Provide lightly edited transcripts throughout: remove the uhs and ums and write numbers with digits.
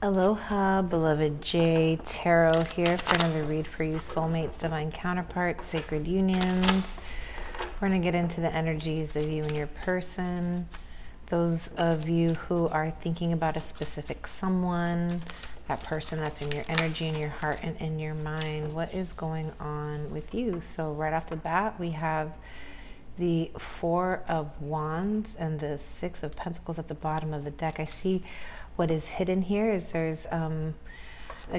Aloha, beloved Jay. Tarot here for another read for you, soulmates, divine counterparts, sacred unions. We're going to get into the energies of you and your person. Those of you who are thinking about a specific someone, that person that's in your energy, in your heart, and in your mind. What is going on with you? So right off the bat, we have the Four of Wands and the Six of Pentacles at the bottom of the deck. I see what is hidden here is there's a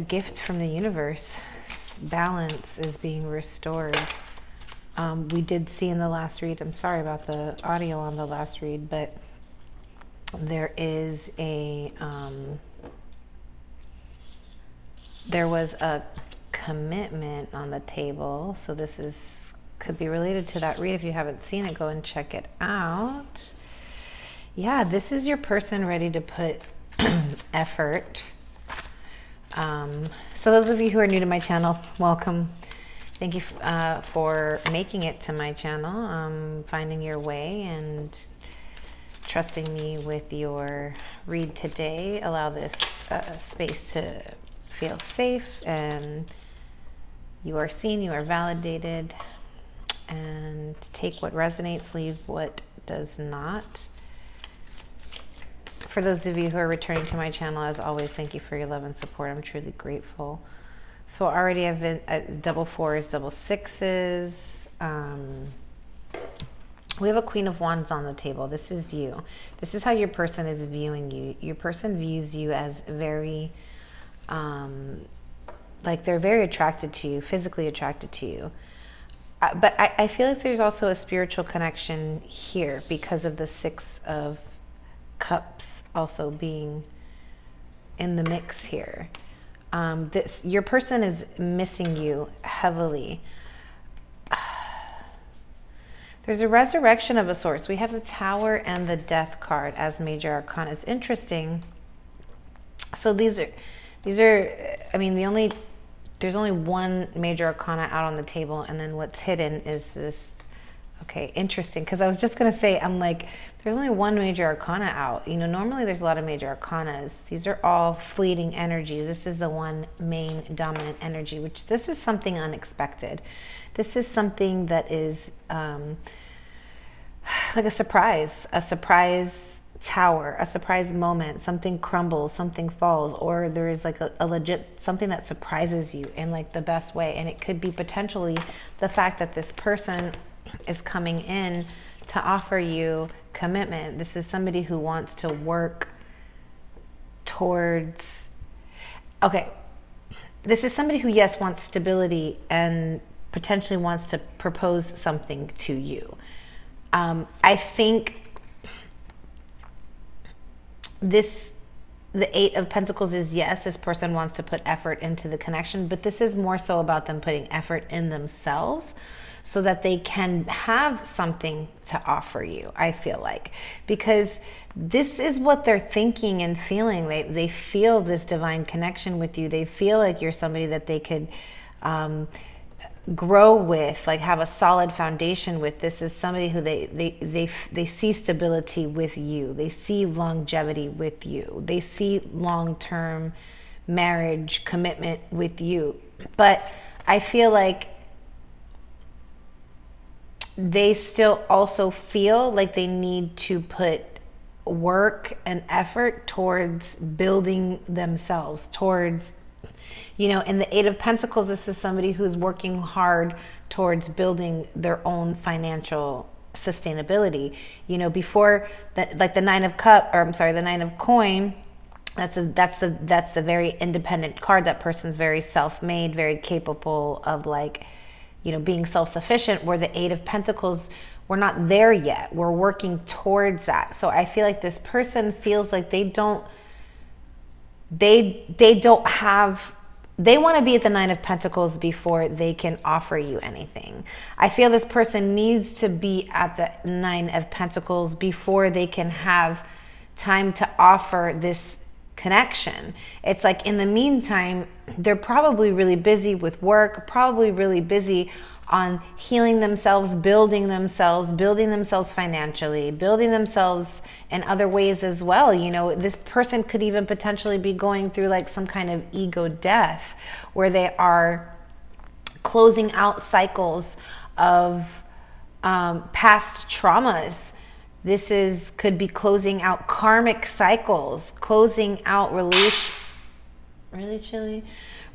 gift from the universe. Balance is being restored. We did see in the last read, I'm sorry about the audio on the last read, but there is a, there was a commitment on the table. So this is, could be related to that read. If you haven't seen it, go and check it out. Yeah, this is your person ready to put effort. So those of you who are new to my channel, welcome. Thank you for making it to my channel, finding your way and trusting me with your read today. Allow this space to feel safe, and you are seen, you are validated, and take what resonates, leave what does not. For those of you who are returning to my channel, as always, thank you for your love and support. I'm truly grateful. So already I've been double fours, double sixes. We have a Queen of Wands on the table. This is you. This is how your person is viewing you. Your person views you as very, like they're very attracted to you, physically attracted to you. But I feel like there's also a spiritual connection here because of the Six of Cups also being in the mix here. Your person is missing you heavily. There's a resurrection of a sorts. We have the Tower and the Death card as major arcana. It's interesting. So these are, I mean, there's only one major arcana out on the table, and then what's hidden is this. Okay, interesting, because I was just going to say, I'm like, there's only one major arcana out. You know, normally there's a lot of major arcanas. These are all fleeting energies. This is the one main dominant energy, which this is something unexpected. This is something that is like a surprise tower, a surprise moment. Something crumbles, something falls, or there is like a legit something that surprises you in like the best way. And it could be potentially the fact that this person is coming in to offer you commitment. This is somebody who wants to work towards, okay, this is somebody who, yes, wants stability and potentially wants to propose something to you. I think the Eight of Pentacles is, yes, this person wants to put effort into the connection, but this is more so about them putting effort in themselves so that they can have something to offer you, I feel like. Because this is what they're thinking and feeling. They feel this divine connection with you. They feel like you're somebody that they could grow with, like have a solid foundation with. This is somebody who they see stability with you. They see longevity with you. They see long-term marriage commitment with you. But I feel like they still also feel like they need to put work and effort towards building themselves, towards, you know, in the Eight of Pentacles, this is somebody who's working hard towards building their own financial sustainability. You know, before that, like the Nine of Cup, or I'm sorry, the Nine of Coin, that's the very independent card. That person's very self-made, very capable of, like, you know, being self-sufficient, where the Eight of Pentacles, we're not there yet. We're working towards that. So I feel like this person feels like they don't have, they want to be at the Nine of Pentacles before they can offer you anything. I feel this person needs to be at the Nine of Pentacles before they can have time to offer this connection. It's like in the meantime, they're probably really busy with work, probably really busy on healing themselves, building themselves financially, building themselves in other ways as well. You know, this person could even potentially be going through like some kind of ego death where they are closing out cycles of past traumas. This could be closing out karmic cycles, closing out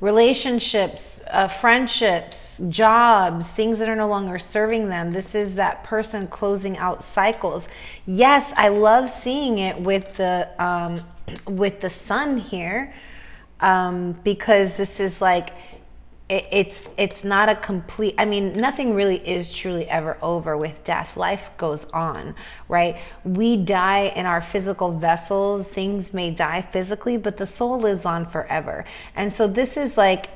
relationships, friendships, jobs, things that are no longer serving them. This is that person closing out cycles. Yes, I love seeing it with the sun here, because this is like, it's not a complete, I mean, nothing really is truly ever over with death. Life goes on, right? We die in our physical vessels. Things may die physically, but the soul lives on forever. And so this is like,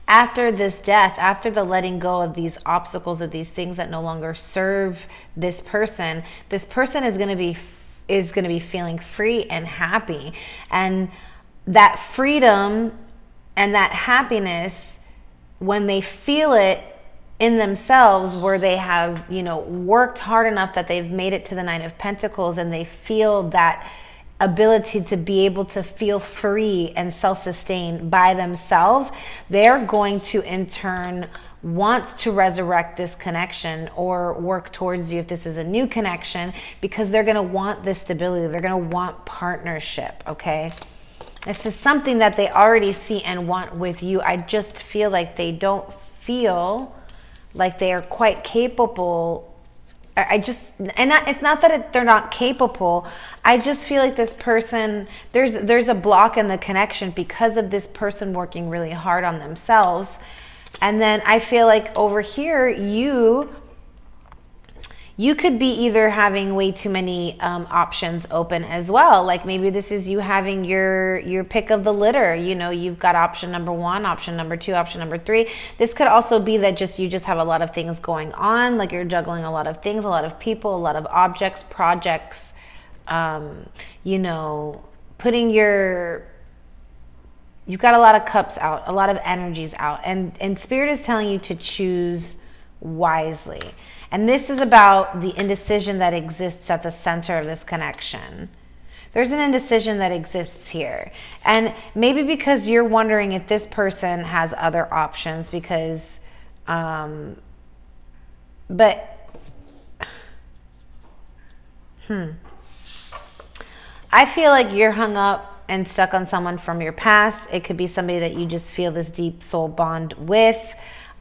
after this death, after the letting go of these obstacles, of these things that no longer serve this person is going to be feeling free and happy. And that freedom and that happiness, when they feel it in themselves, where they have, you know, worked hard enough that they've made it to the Nine of Pentacles, and they feel that ability to be able to feel free and self-sustained by themselves, they're going to in turn want to resurrect this connection or work towards you if this is a new connection, because they're going to want this stability. They're going to want partnership, okay? This is something that they already see and want with you. I just feel like they don't feel like they are quite capable. It's not that they're not capable. I just feel like this person, there's a block in the connection because of this person working really hard on themselves. And then I feel like over here, you could be either having way too many options open as well. Like maybe this is you having your pick of the litter. You know, you've got option number 1, option number 2, option number 3. This could also be that you just have a lot of things going on. Like you're juggling a lot of things, a lot of people, a lot of objects, projects, you know, you've got a lot of cups out, a lot of energies out. And Spirit is telling you to choose wisely. And this is about the indecision that exists at the center of this connection. There's an indecision that exists here. And maybe because you're wondering if this person has other options, because, I feel like you're hung up and stuck on someone from your past. It could be somebody that you just feel this deep soul bond with.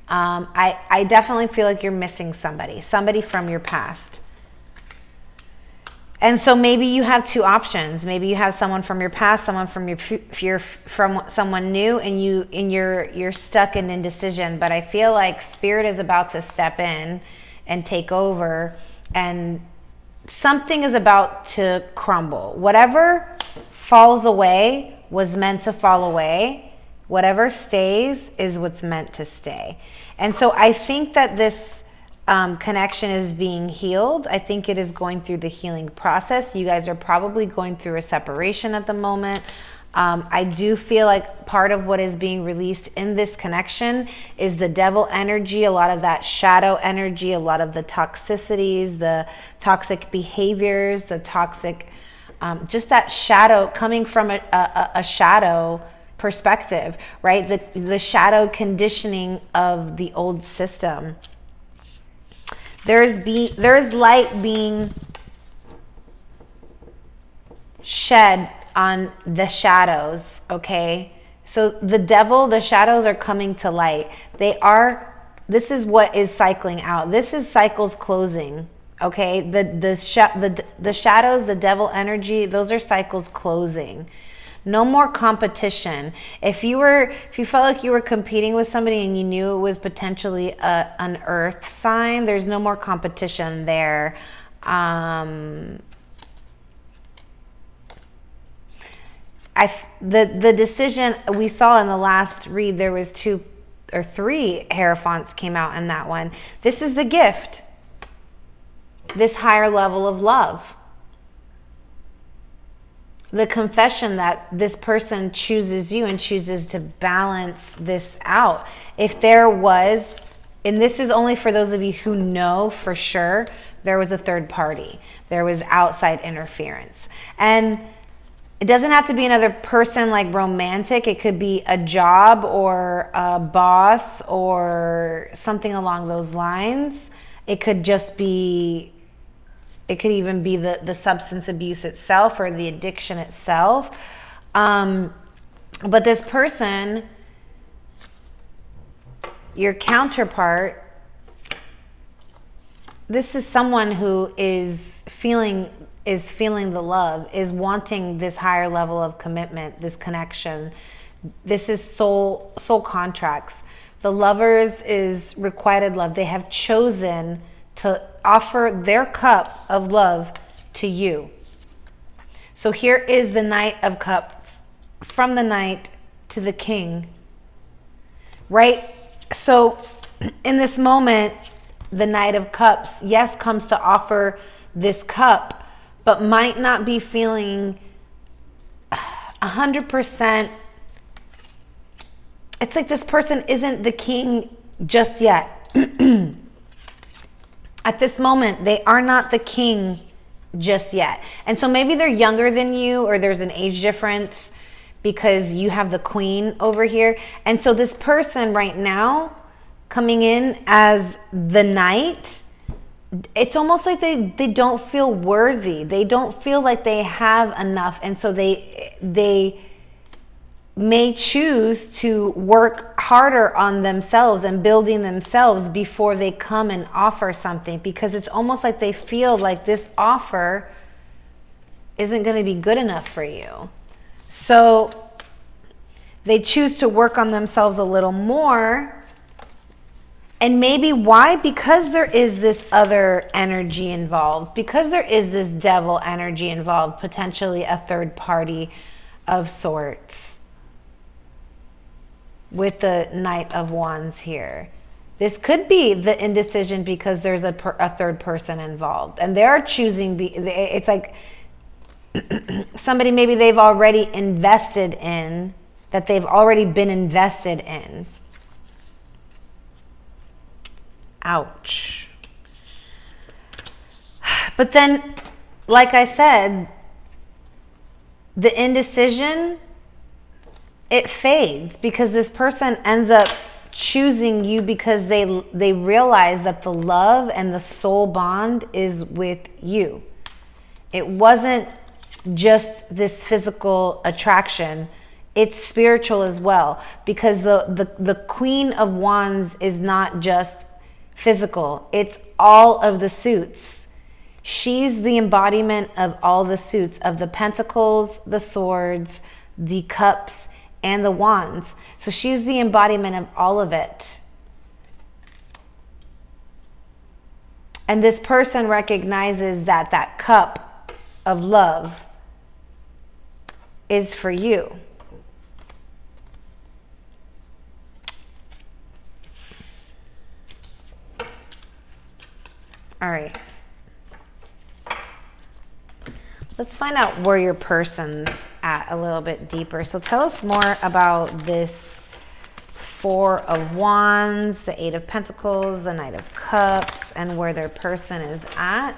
I definitely feel like you're missing somebody from your past. And so maybe you have two options. Maybe you have someone from your past, someone from someone new, and you're stuck in indecision. But I feel like Spirit is about to step in and take over, and something is about to crumble. Whatever falls away was meant to fall away. Whatever stays is what's meant to stay. And so I think that this connection is being healed. I think it is going through the healing process. You guys are probably going through a separation at the moment. I do feel like part of what is being released in this connection is the devil energy, a lot of that shadow energy, a lot of the toxicities, the toxic behaviors, the toxic, just that shadow coming from a shadow perspective, right? The shadow conditioning of the old system. There's light being shed on the shadows, okay? So the devil, the shadows are coming to light. This is what is cycling out. This is cycles closing, okay? The shadows, the devil energy, those are cycles closing. No more competition. If you felt like you were competing with somebody and you knew it was potentially an earth sign, there's no more competition there. The decision we saw in the last read, there was 2 or 3 Hierophants came out in that one. This is the gift. This higher level of love. the confession that this person chooses you and chooses to balance this out. If there was, and this is only for those of you who know for sure, there was a third party. There was outside interference. And it doesn't have to be another person like romantic. It could be a job or a boss or something along those lines. It could just be, it could even be the substance abuse itself or the addiction itself. But this person, your counterpart, this is someone who is feeling the love, is wanting this higher level of commitment, this connection. This is soul contracts. The lovers is requited love. They have chosen to offer their cup of love to you. So here is the Knight of Cups, from the Knight to the King, right? So in this moment, the Knight of Cups, yes, comes to offer this cup, but might not be feeling 100%. It's like this person isn't the king just yet. At this moment, they are not the king just yet. And so maybe they're younger than you, or there's an age difference because you have the queen over here. And so this person right now coming in as the knight, it's almost like they don't feel worthy. They don't feel like they have enough. And so they may choose to work harder on themselves and building themselves before they come and offer something, because it's almost like they feel like this offer isn't going to be good enough for you. So they choose to work on themselves a little more. And maybe why? Because there is this other energy involved, because there is this devil energy involved, potentially a third party of sorts with the Knight of Wands here. This could be the indecision because there's a third person involved, and they're choosing, it's like somebody maybe they've already invested in, that they've already been invested in. Ouch. But then, like I said, the indecision, it fades because this person ends up choosing you because they realize that the love and the soul bond is with you. It wasn't just this physical attraction. It's spiritual as well, because the Queen of Wands is not just physical. It's all of the suits. She's the embodiment of all the suits, of the pentacles, the swords, the cups, and the wands. So she's the embodiment of all of it. And this person recognizes that that cup of love is for you. All right. Let's find out where your person's at a little bit deeper. So tell us more about this Four of Wands, the Eight of Pentacles, the Knight of Cups, and where their person is at.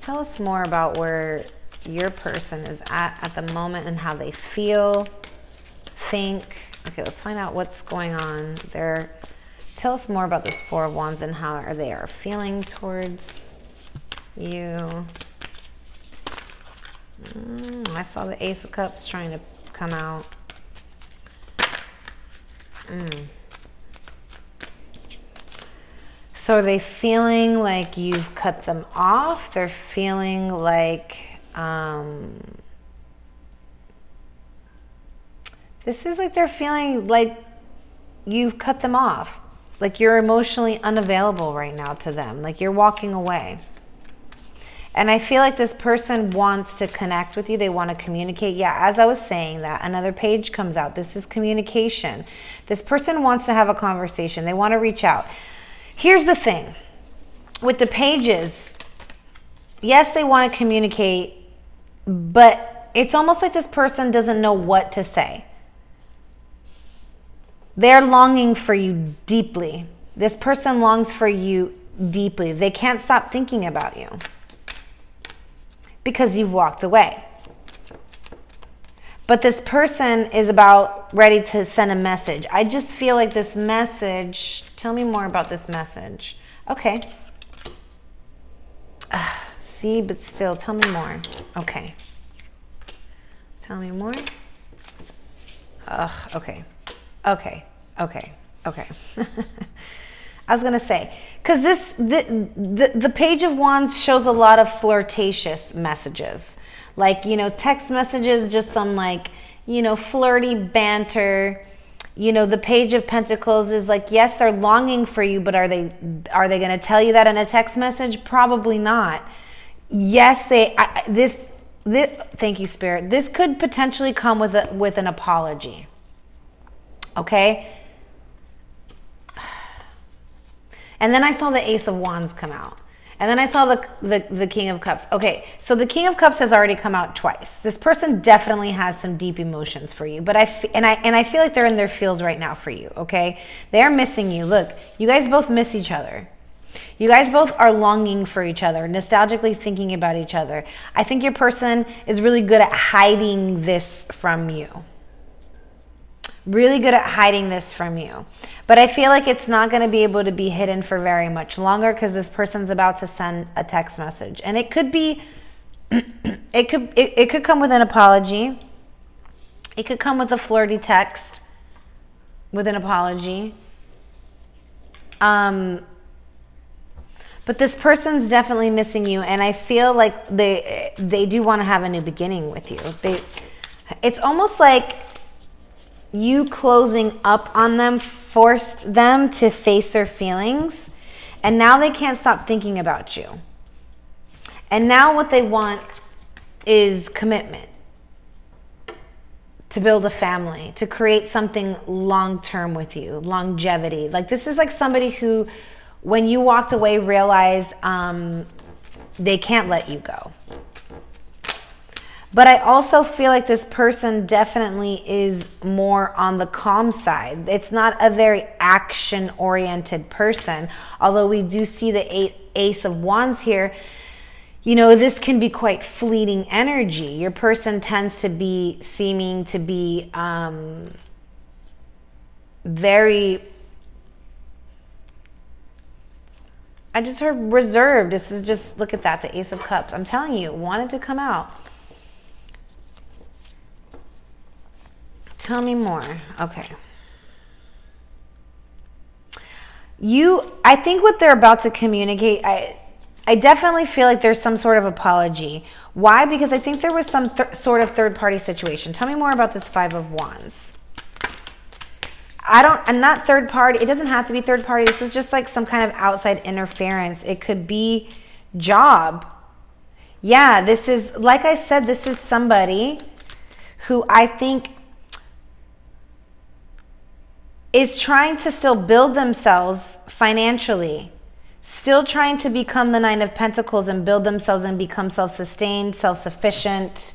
Tell us more about where your person is at the moment and how they feel, think. Okay, let's find out what's going on there. Tell us more about this Four of Wands and how they are feeling towards you. I saw the Ace of Cups trying to come out. So are they feeling like you've cut them off? They're feeling like this is like they're feeling like you've cut them off. Like you're emotionally unavailable right now to them. Like you're walking away. And I feel like this person wants to connect with you. They want to communicate. Yeah, as I was saying that, another page comes out. This is communication. This person wants to have a conversation. They want to reach out. Here's the thing. With the pages, yes, they want to communicate, but it's almost like this person doesn't know what to say. They're longing for you deeply. This person longs for you deeply. They can't stop thinking about you because you've walked away. But this person is about ready to send a message. I just feel like this message, tell me more about this message. Okay. See, but still, tell me more. Okay. Tell me more. Okay. Okay. Okay. Okay. I was going to say, because the Page of Wands shows a lot of flirtatious messages. Like, you know, text messages, just some like, you know, flirty banter. You know, the Page of Pentacles is like, yes, they're longing for you, but are they going to tell you that in a text message? Probably not. Yes, thank you, Spirit. This could potentially come with an apology. Okay? And then I saw the Ace of Wands come out. And then I saw the King of Cups. Okay, so the King of Cups has already come out twice. This person definitely has some deep emotions for you. But I feel like they're in their feels right now for you, okay? They are missing you. Look, you guys both miss each other. You guys both are longing for each other, nostalgically thinking about each other. I think your person is really good at hiding this from you. Really good at hiding this from you. But I feel like it's not going to be able to be hidden for very much longer because this person's about to send a text message. And it could be, it could come with an apology. It could come with a flirty text with an apology. But this person's definitely missing you. And I feel like they do want to have a new beginning with you. It's almost like you closing up on them forced them to face their feelings, and now they can't stop thinking about you. And now what they want is commitment, to build a family, to create something long-term with you, longevity. Like, this is like somebody who, when you walked away, realized they can't let you go. But I also feel like this person definitely is more on the calm side. It's not a very action-oriented person. Although we do see the Ace of Wands here, you know, this can be quite fleeting energy. Your person tends to be seeming to be very... I just heard reserved. This is just, look at that, the Ace of Cups. I'm telling you, it wanted to come out. Tell me more. Okay. I think what they're about to communicate, I definitely feel like there's some sort of apology. Why? Because I think there was some sort of third-party situation. Tell me more about this Five of Wands. I'm not third party. It doesn't have to be third party. This was just like some kind of outside interference. It could be job. Yeah, this is, like I said, this is somebody who I think is trying to still build themselves financially, still trying to become the Nine of Pentacles and build themselves and become self-sustained, self-sufficient.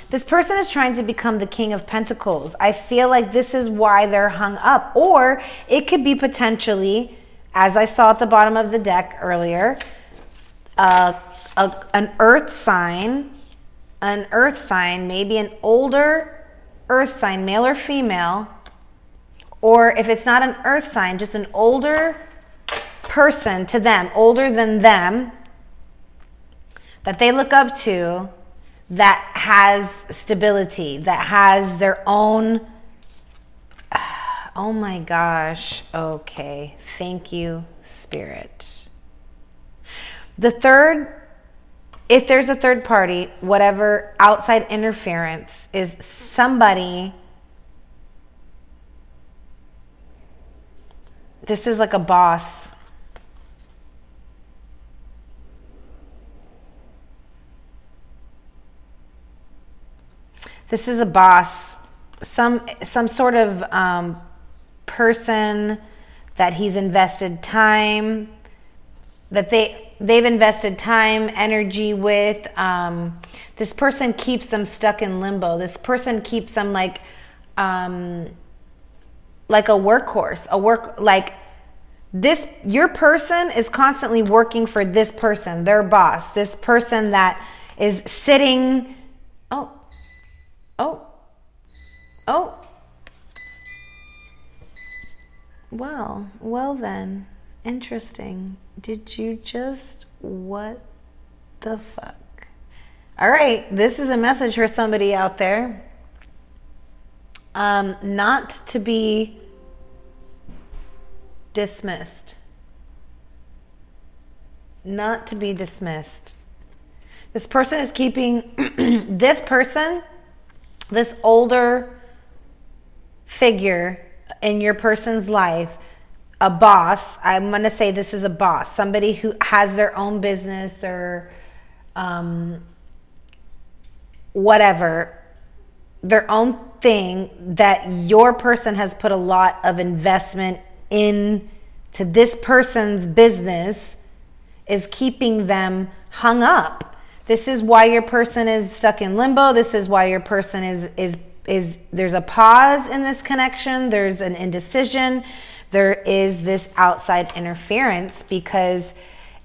This person is trying to become the King of Pentacles. I feel like this is why they're hung up. Or it could be potentially, as I saw at the bottom of the deck earlier, an earth sign, maybe an older earth sign, male or female. Or if it's not an earth sign, just an older person to them, older than them, that they look up to, that has stability, that has their own... Oh my gosh. Okay. Thank you, Spirit. The third, if there's a third party, whatever outside interference, is somebody... This is like a boss. This is a boss. Some sort of person that he's invested time, that they they've invested time, energy with. This person keeps them stuck in limbo. This person keeps them like a workhorse, like this. Your person is constantly working for this person, their boss, this person that is sitting. Oh. Well then, interesting. Did you just, what the fuck? All right, this is a message for somebody out there. Not to be dismissed. Not to be dismissed. This person is keeping, this person, this older figure in your person's life, a boss. I'm going to say this is a boss, somebody who has their own business, their whatever, their own thing that your person has put a lot of investment in to this person's business is keeping them hung up. This is why your person is stuck in limbo. This is why your person is there's a pause in this connection. There's an indecision. There is this outside interference because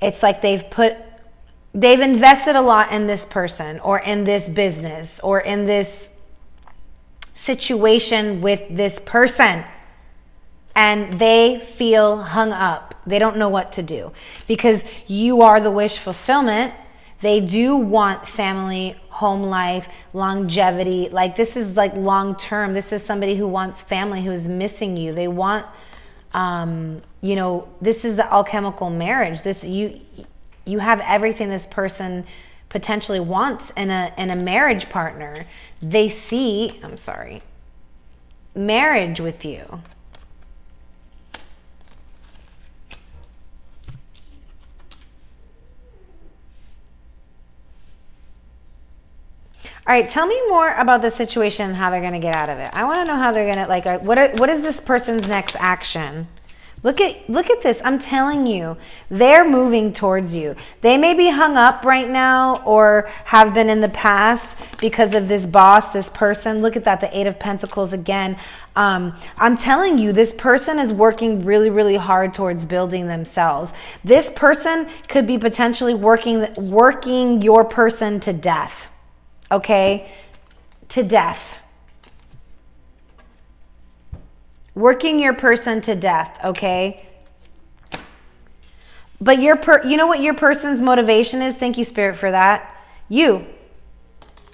it's like they've invested a lot in this person or in this business or in this situation with this person, and they feel hung up. They don't know what to do because you are the wish fulfillment. They do want family, home life, longevity. Like this is like long term. This is somebody who wants family, who is missing you. They want, you know, this is the alchemical marriage. This you have everything this person potentially wants in a marriage partner. They see, marriage with you. All right, tell me more about the situation and how they're going to get out of it. I want to know how they're going to, like, what is this person's next action? Look at this. I'm telling you, they're moving towards you. They may be hung up right now or have been in the past because of this boss, this person. Look at that, the Eight of Pentacles again. I'm telling you, this person is working really, really hard towards building themselves. This person could be potentially working your person to death. Okay, to death. Working your person to death, okay? But you know what your person's motivation is? Thank you, Spirit, for that. You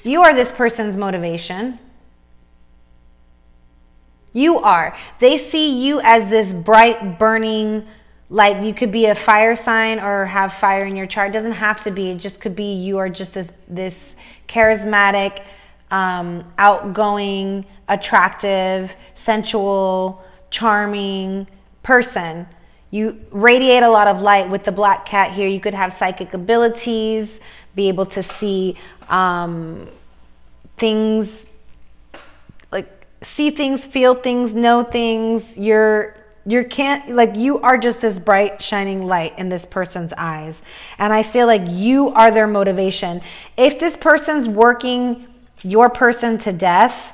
are this person's motivation. You are. They see you as this bright, burning light. You could be a fire sign or have fire in your chart. It doesn't have to be. It just could be you are just this charismatic, outgoing, attractive, sensual, charming person. You radiate a lot of light. With the black cat here, you could have psychic abilities, be able to see things, like see things, feel things, know things. You are just this bright, shining light in this person's eyes. And I feel like you are their motivation. If this person's working your person to death,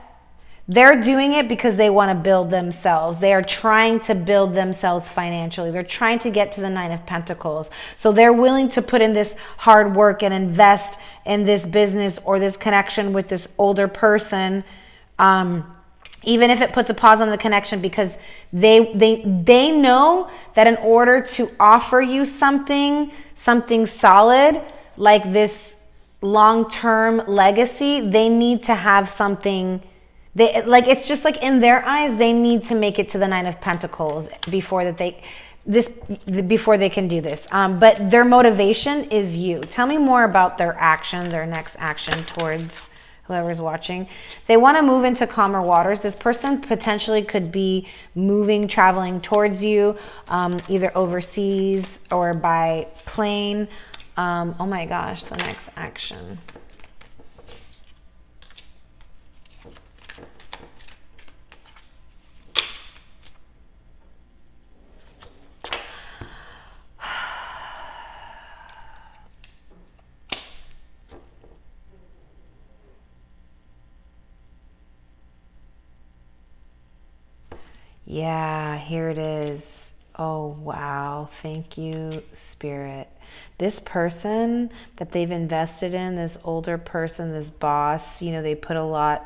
they're doing it because they want to build themselves. They are trying to build themselves financially. They're trying to get to the Nine of Pentacles. So they're willing to put in this hard work and invest in this business or this connection with this older person, even if it puts a pause on the connection, because they know that in order to offer you something solid, like this long-term legacy, they need to have something. It's just like in their eyes, they need to make it to the Nine of Pentacles before they can do this. But their motivation is you. Tell me more about their action, their next action towards whoever's watching. They want to move into calmer waters. This person potentially could be traveling towards you, either overseas or by plane. Oh my gosh, the next action. Yeah, here it is. Oh, wow. Thank you, Spirit. This person that they've invested in, this older person, this boss, you know, they put a lot,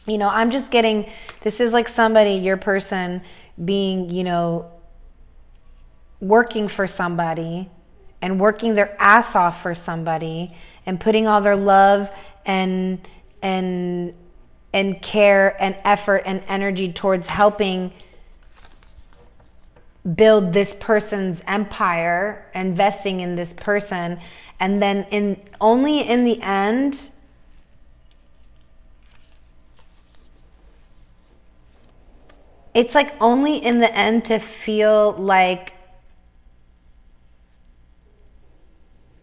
you know, I'm just getting, this is like somebody, your person being, you know, working for somebody and working their ass off for somebody and putting all their love and care and effort and energy towards helping build this person's empire, investing in this person, and then only in the end it's like only in the end to feel like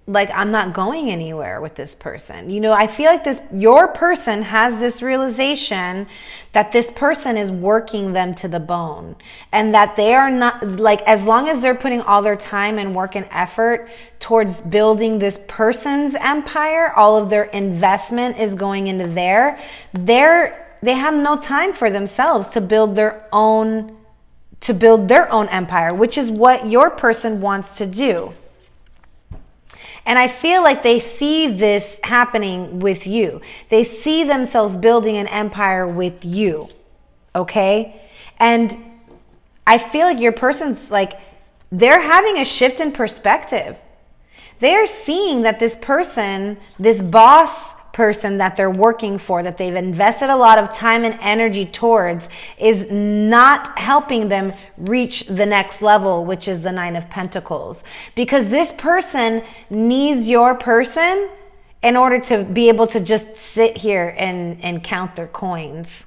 I'm not going anywhere with this person. You know, I feel like your person has this realization that this person is working them to the bone, and that they are not, like, as long as they're putting all their time and work and effort towards building this person's empire, all of their investment is going into they have no time for themselves to build their own empire, which is what your person wants to do. And I feel like they see this happening with you. They see themselves building an empire with you, okay? And I feel like your person's like, they're having a shift in perspective. They're seeing that this person, this boss person that they're working for, that they've invested a lot of time and energy towards, is not helping them reach the next level, which is the Nine of Pentacles. Because this person needs your person in order to be able to just sit here and count their coins.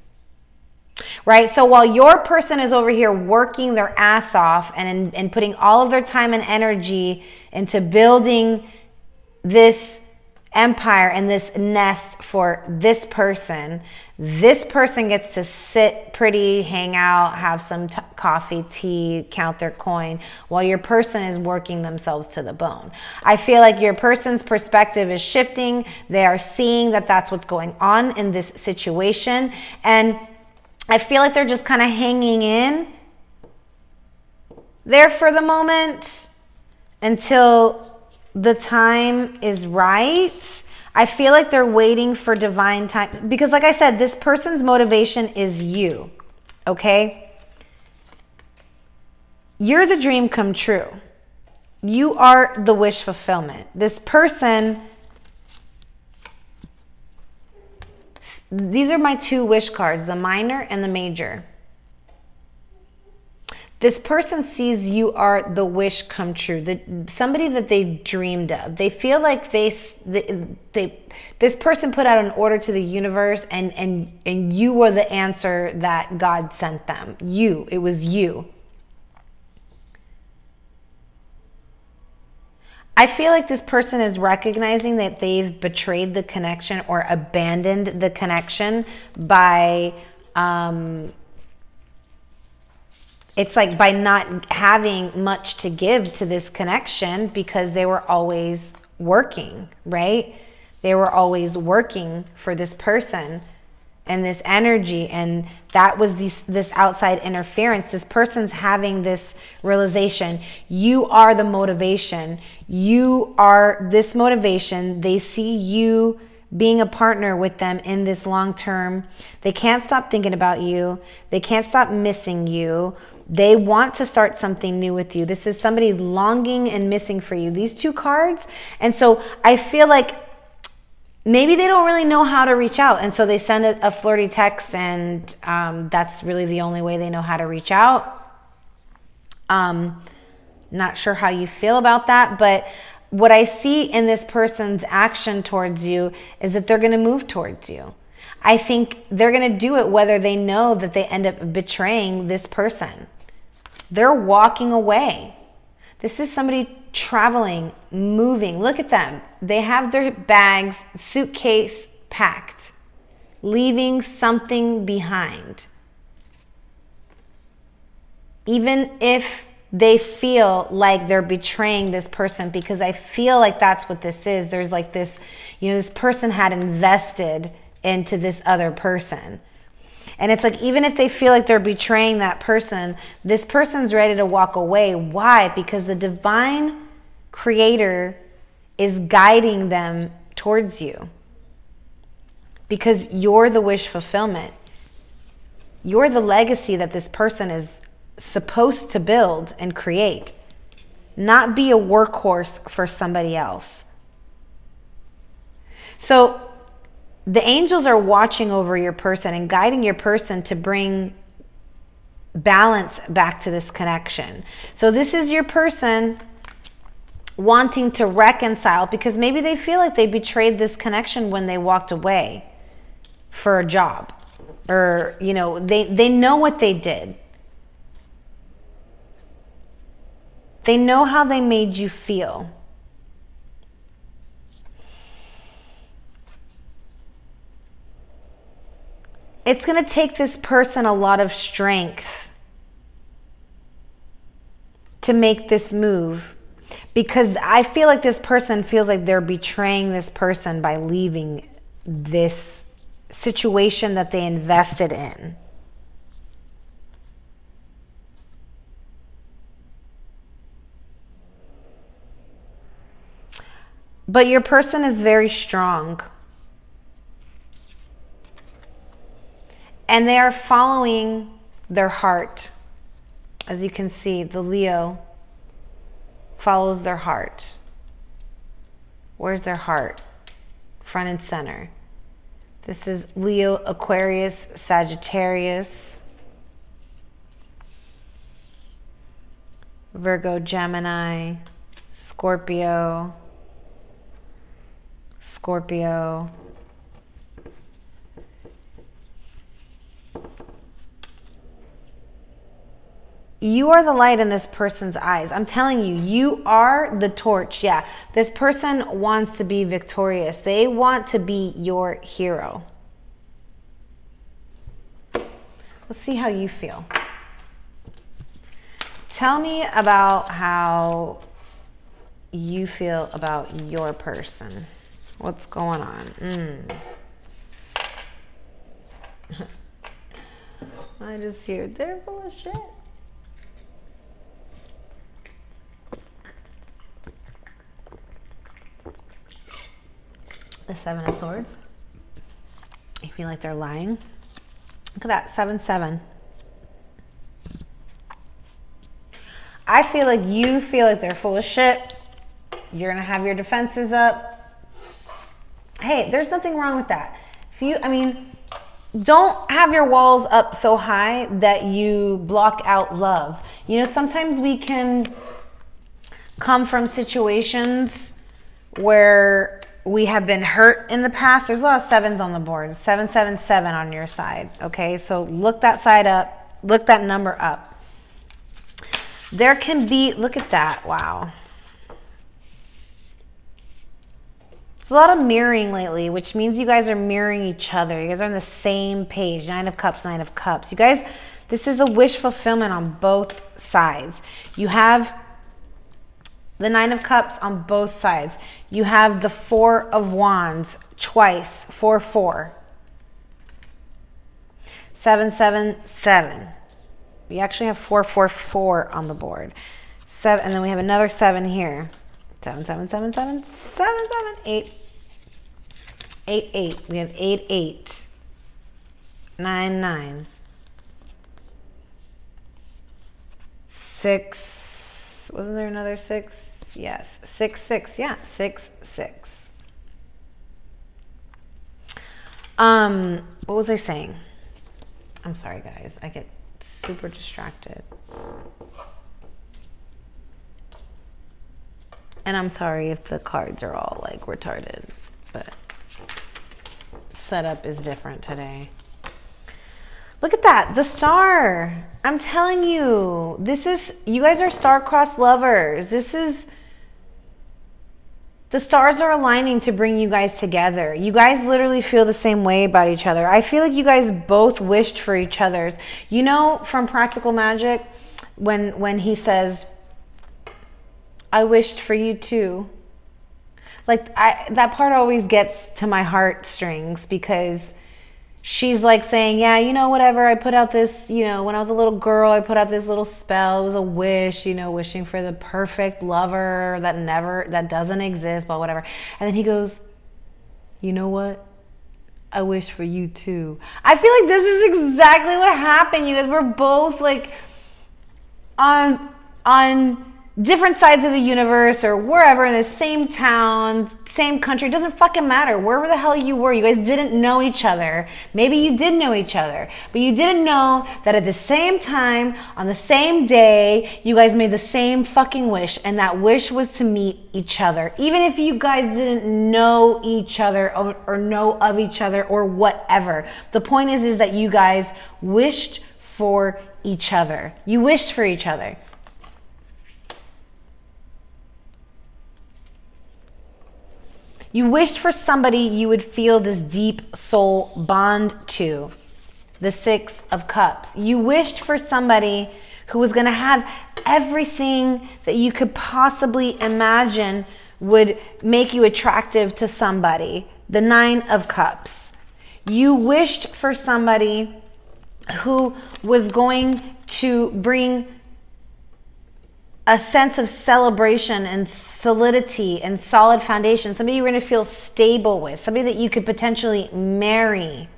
Right? So while your person is over here working their ass off and putting all of their time and energy into building this empire and this nest for this person gets to sit pretty, hang out, have some coffee, tea, count their coin, while your person is working themselves to the bone. I feel like your person's perspective is shifting. They are seeing that that's what's going on in this situation, and I feel like they're just kind of hanging in there for the moment until the time is right. I feel like they're waiting for divine time, because like I said, this person's motivation is you, okay? You're the dream come true. You are the wish fulfillment. This person, these are my two wish cards, the minor and the major. This person sees you are the wish come true, somebody that they dreamed of. They feel like this person put out an order to the universe, and you were the answer that God sent them. It was you. I feel like this person is recognizing that they've betrayed the connection or abandoned the connection by it's like by not having much to give to this connection, because they were always working, right? They were always working for this person and this energy, and that was this outside interference. This person's having this realization. You are the motivation. You are this motivation. They see you being a partner with them in this long term. They can't stop thinking about you. They can't stop missing you. They want to start something new with you. This is somebody longing and missing for you. These two cards. And so I feel like maybe they don't really know how to reach out. And so they send a flirty text, and that's really the only way they know how to reach out. Not sure how you feel about that, but what I see in this person's action towards you is that they're going to move towards you. I think they're going to do it whether they know that they end up betraying this person. They're walking away. This is somebody traveling, moving. Look at them. They have their bags, suitcase packed, leaving something behind. Even if they feel like they're betraying this person, because I feel like that's what this is. There's like this, this person had invested into this other person. And it's like, even if they feel like they're betraying that person, this person's ready to walk away. Why? Because the divine creator is guiding them towards you. Because you're the wish fulfillment. You're the legacy that this person is supposed to build and create. Not be a workhorse for somebody else. So the angels are watching over your person and guiding your person to bring balance back to this connection. So this is your person wanting to reconcile because maybe they feel like they betrayed this connection when they walked away for a job, or you know, they know what they did. They know how they made you feel. It's going to take this person a lot of strength to make this move, because I feel like this person feels like they're betraying this person by leaving this situation that they invested in. But your person is very strong. And they are following their heart. As you can see, the Leo follows their heart. Where's their heart? Front and center. This is Leo, Aquarius, Sagittarius, Virgo, Gemini, Scorpio, Scorpio. You are the light in this person's eyes. I'm telling you, you are the torch. Yeah, this person wants to be victorious. They want to be your hero. Let's see how you feel. Tell me about how you feel about your person. What's going on? I just hear they're full of shit. The Seven of Swords. I feel like they're lying. Look at that, 7-7. I feel like you feel like they're full of shit. You're gonna have your defenses up. Hey, there's nothing wrong with that. Don't have your walls up so high that you block out love. You know, sometimes we can come from situations where we have been hurt in the past. There's a lot of sevens on the board. 777 on your side. Okay, so look that side up. Look that number up. There can be, look at that. Wow. It's a lot of mirroring lately, which means you guys are mirroring each other. You guys are on the same page. 9 of Cups, 9 of Cups. You guys, this is a wish fulfillment on both sides. You have the 9 of Cups on both sides. You have the 4 of Wands twice, 4-4. 7-7-7. We actually have 4-4-4 on the board. 7, and then we have another 7 here. 7-7-7-7, 7-7-8. 8-8. We have 8-8. 9-9. 6. Wasn't there another 6? Yes, 6-6. Yeah, 6-6. What was I saying? I'm sorry, guys. I get super distracted. And I'm sorry if the cards are all like retarded, but setup is different today. Look at that, the star. I'm telling you, this is, you guys are star-crossed lovers. This is, the stars are aligning to bring you guys together. You guys literally feel the same way about each other. I feel like you guys both wished for each other. You know, from Practical Magic, when he says, I wished for you too. Like, that part always gets to my heartstrings, because she's like saying, yeah, you know, whatever, I put out this, you know, when I was a little girl, I put out this little spell. It was a wish, you know, wishing for the perfect lover that doesn't exist, but whatever. And then he goes, you know what? I wish for you too. I feel like this is exactly what happened. You guys were both like on different sides of the universe or wherever, in the same town, same country. It doesn't fucking matter. Wherever the hell you were, you guys didn't know each other. Maybe you did know each other, but you didn't know that at the same time, on the same day, you guys made the same fucking wish, and that wish was to meet each other. Even if you guys didn't know each other or know of each other or whatever. The point is that you guys wished for each other. You wished for each other. You wished for somebody you would feel this deep soul bond to. The Six of Cups. You wished for somebody who was going to have everything that you could possibly imagine would make you attractive to somebody. The Nine of Cups. You wished for somebody who was going to bring a sense of celebration and solidity and solid foundation. Somebody you were going to feel stable with. Somebody that you could potentially marry.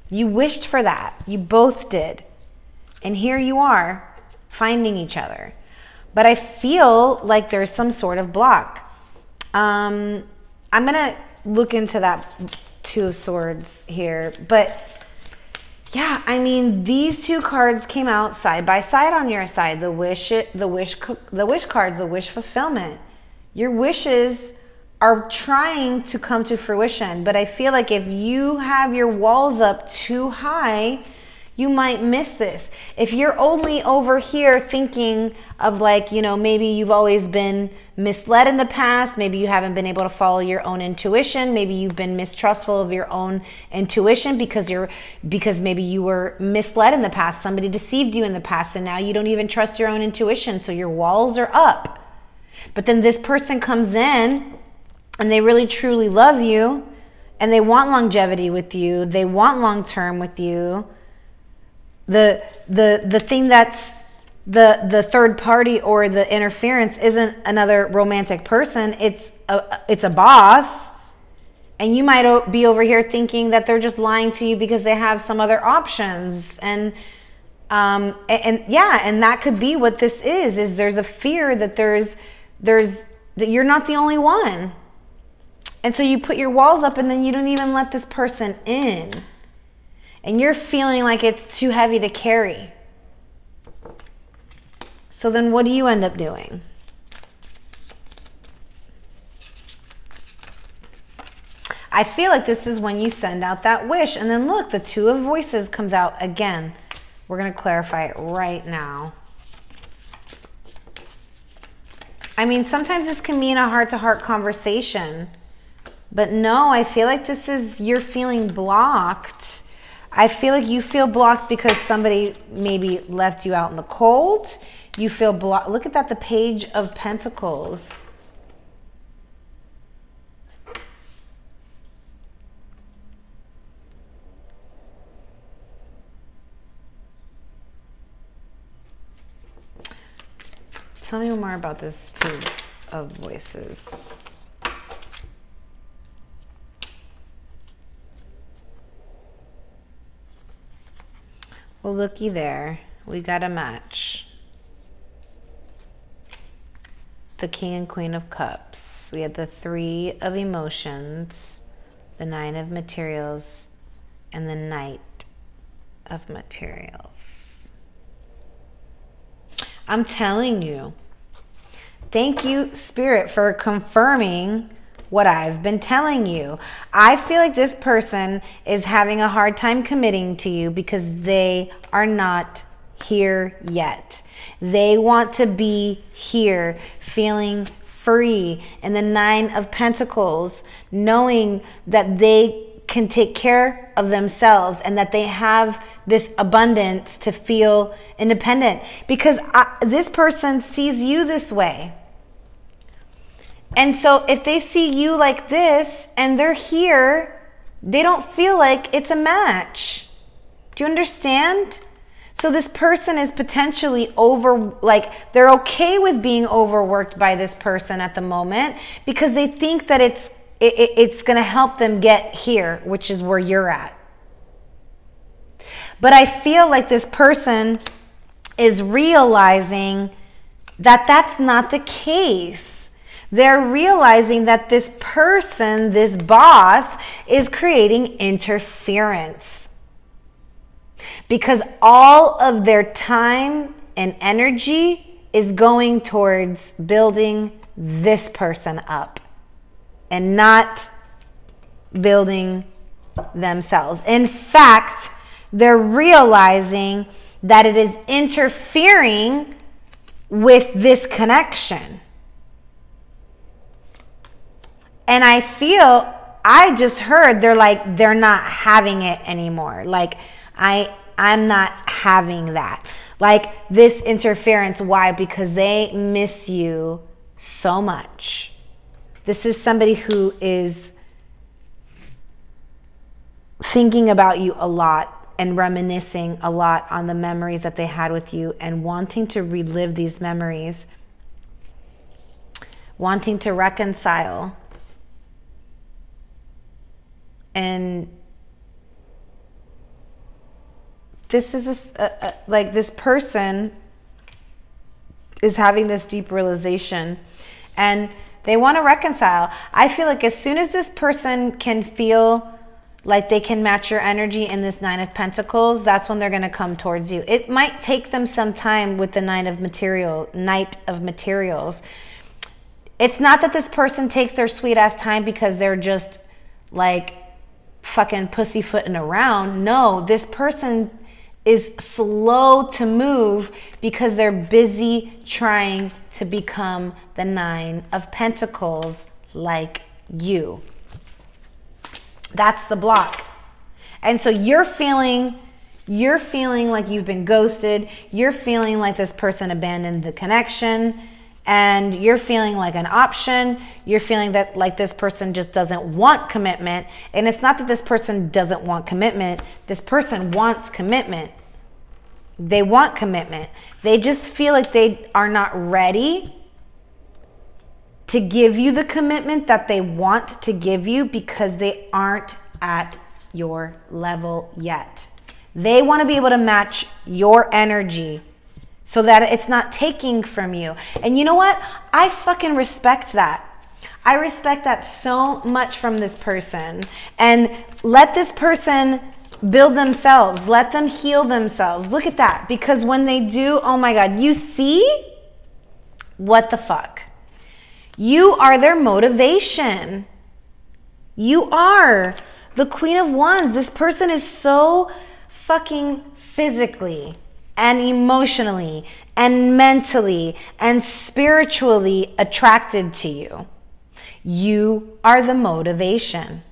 You wished for that. You both did. And here you are finding each other. But I feel like there's some sort of block. I'm going to look into that Two of Swords here. But yeah, I mean, these two cards came out side by side on your side. The wish cards, the wish fulfillment. Your wishes are trying to come to fruition, but I feel like if you have your walls up too high, you might miss this. If you're only over here thinking of like, you know, maybe you've always been misled in the past, maybe you haven't been able to follow your own intuition, maybe you've been mistrustful of your own intuition because maybe you were misled in the past, somebody deceived you in the past, and now you don't even trust your own intuition, so your walls are up. But then this person comes in and they really truly love you and they want longevity with you, they want long term with you. The thing that's the third party or the interference isn't another romantic person. It's a boss, and you might be over here thinking that they're just lying to you because they have some other options. And that could be what this is there's a fear that that you're not the only one, and so you put your walls up and then you don't even let this person in. And you're feeling like it's too heavy to carry. So then what do you end up doing? I feel like this is when you send out that wish. And then look, the Two of Voices comes out again. We're going to clarify it right now. I mean, sometimes this can mean a heart-to-heart conversation. But no, I feel like this is you're feeling blocked. I feel like you feel blocked because somebody maybe left you out in the cold. You feel blocked. Look at that, the Page of Pentacles. Tell me more about this Two of Voices. Well, looky there. We got a match. The King and Queen of Cups. We had the Three of Emotions, the Nine of Materials, and the Knight of Materials. I'm telling you. Thank you, Spirit, for confirming what I've been telling you. I feel like this person is having a hard time committing to you because they are not here yet. They want to be here, feeling free. And the Nine of Pentacles, knowing that they can take care of themselves and that they have this abundance to feel independent. Because this person sees you this way. And so if they see you like this and they're here They don't feel like it's a match. Do you understand? So this person is potentially they're okay with being overworked by this person at the moment because they think that it's going to help them get here, which is where you're at. But I feel like this person is realizing that that's not the case. They're realizing that this person, this boss, is creating interference. Because all of their time and energy is going towards building this person up and not building themselves. In fact, they're realizing that it is interfering with this connection. And I just heard they're not having it anymore. Like, I'm not having that. Like, this interference. Why? Because they miss you so much. This is somebody who is thinking about you a lot and reminiscing a lot on the memories that they had with you and wanting to relive these memories, wanting to reconcile. And this is like this person is having this deep realization and they want to reconcile. I feel like as soon as this person can feel like they can match your energy in this Nine of Pentacles, that's when they're going to come towards you. It might take them some time with the Knight of Materials. It's not that this person takes their sweet ass time because they're just like fucking pussyfooting around. No, this person is slow to move because they're busy trying to become the Nine of Pentacles like you. That's the block. And so you're feeling like you've been ghosted. You're feeling like this person abandoned the connection, and you're feeling like an option. You're feeling that like this person just doesn't want commitment. And it's not that this person doesn't want commitment. This person wants commitment. They want commitment. They just feel like they are not ready to give you the commitment that they want to give you because they aren't at your level yet. They want to be able to match your energy so that it's not taking from you. And you know what? I fucking respect that. I respect that so much from this person. And let this person build themselves. Let them heal themselves. Look at that. Because when they do, oh my God, you see? What the fuck? You are their motivation. You are the Queen of Wands. This person is so fucking physically and emotionally and mentally and spiritually attracted to you. You are the motivation.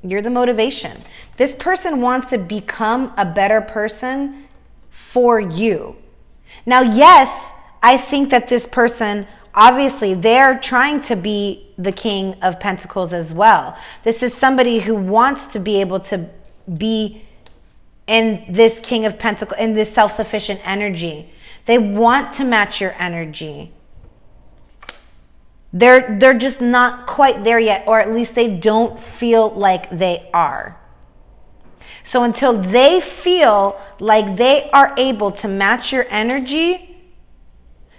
You're the motivation. This person wants to become a better person for you. Now, yes, I think that this person, obviously, they're trying to be the King of Pentacles as well. This is somebody who wants to be able to be in this King of Pentacles, in this self-sufficient energy. They want to match your energy. They're just not quite there yet, or at least they don't feel like they are. So until they feel like they are able to match your energy,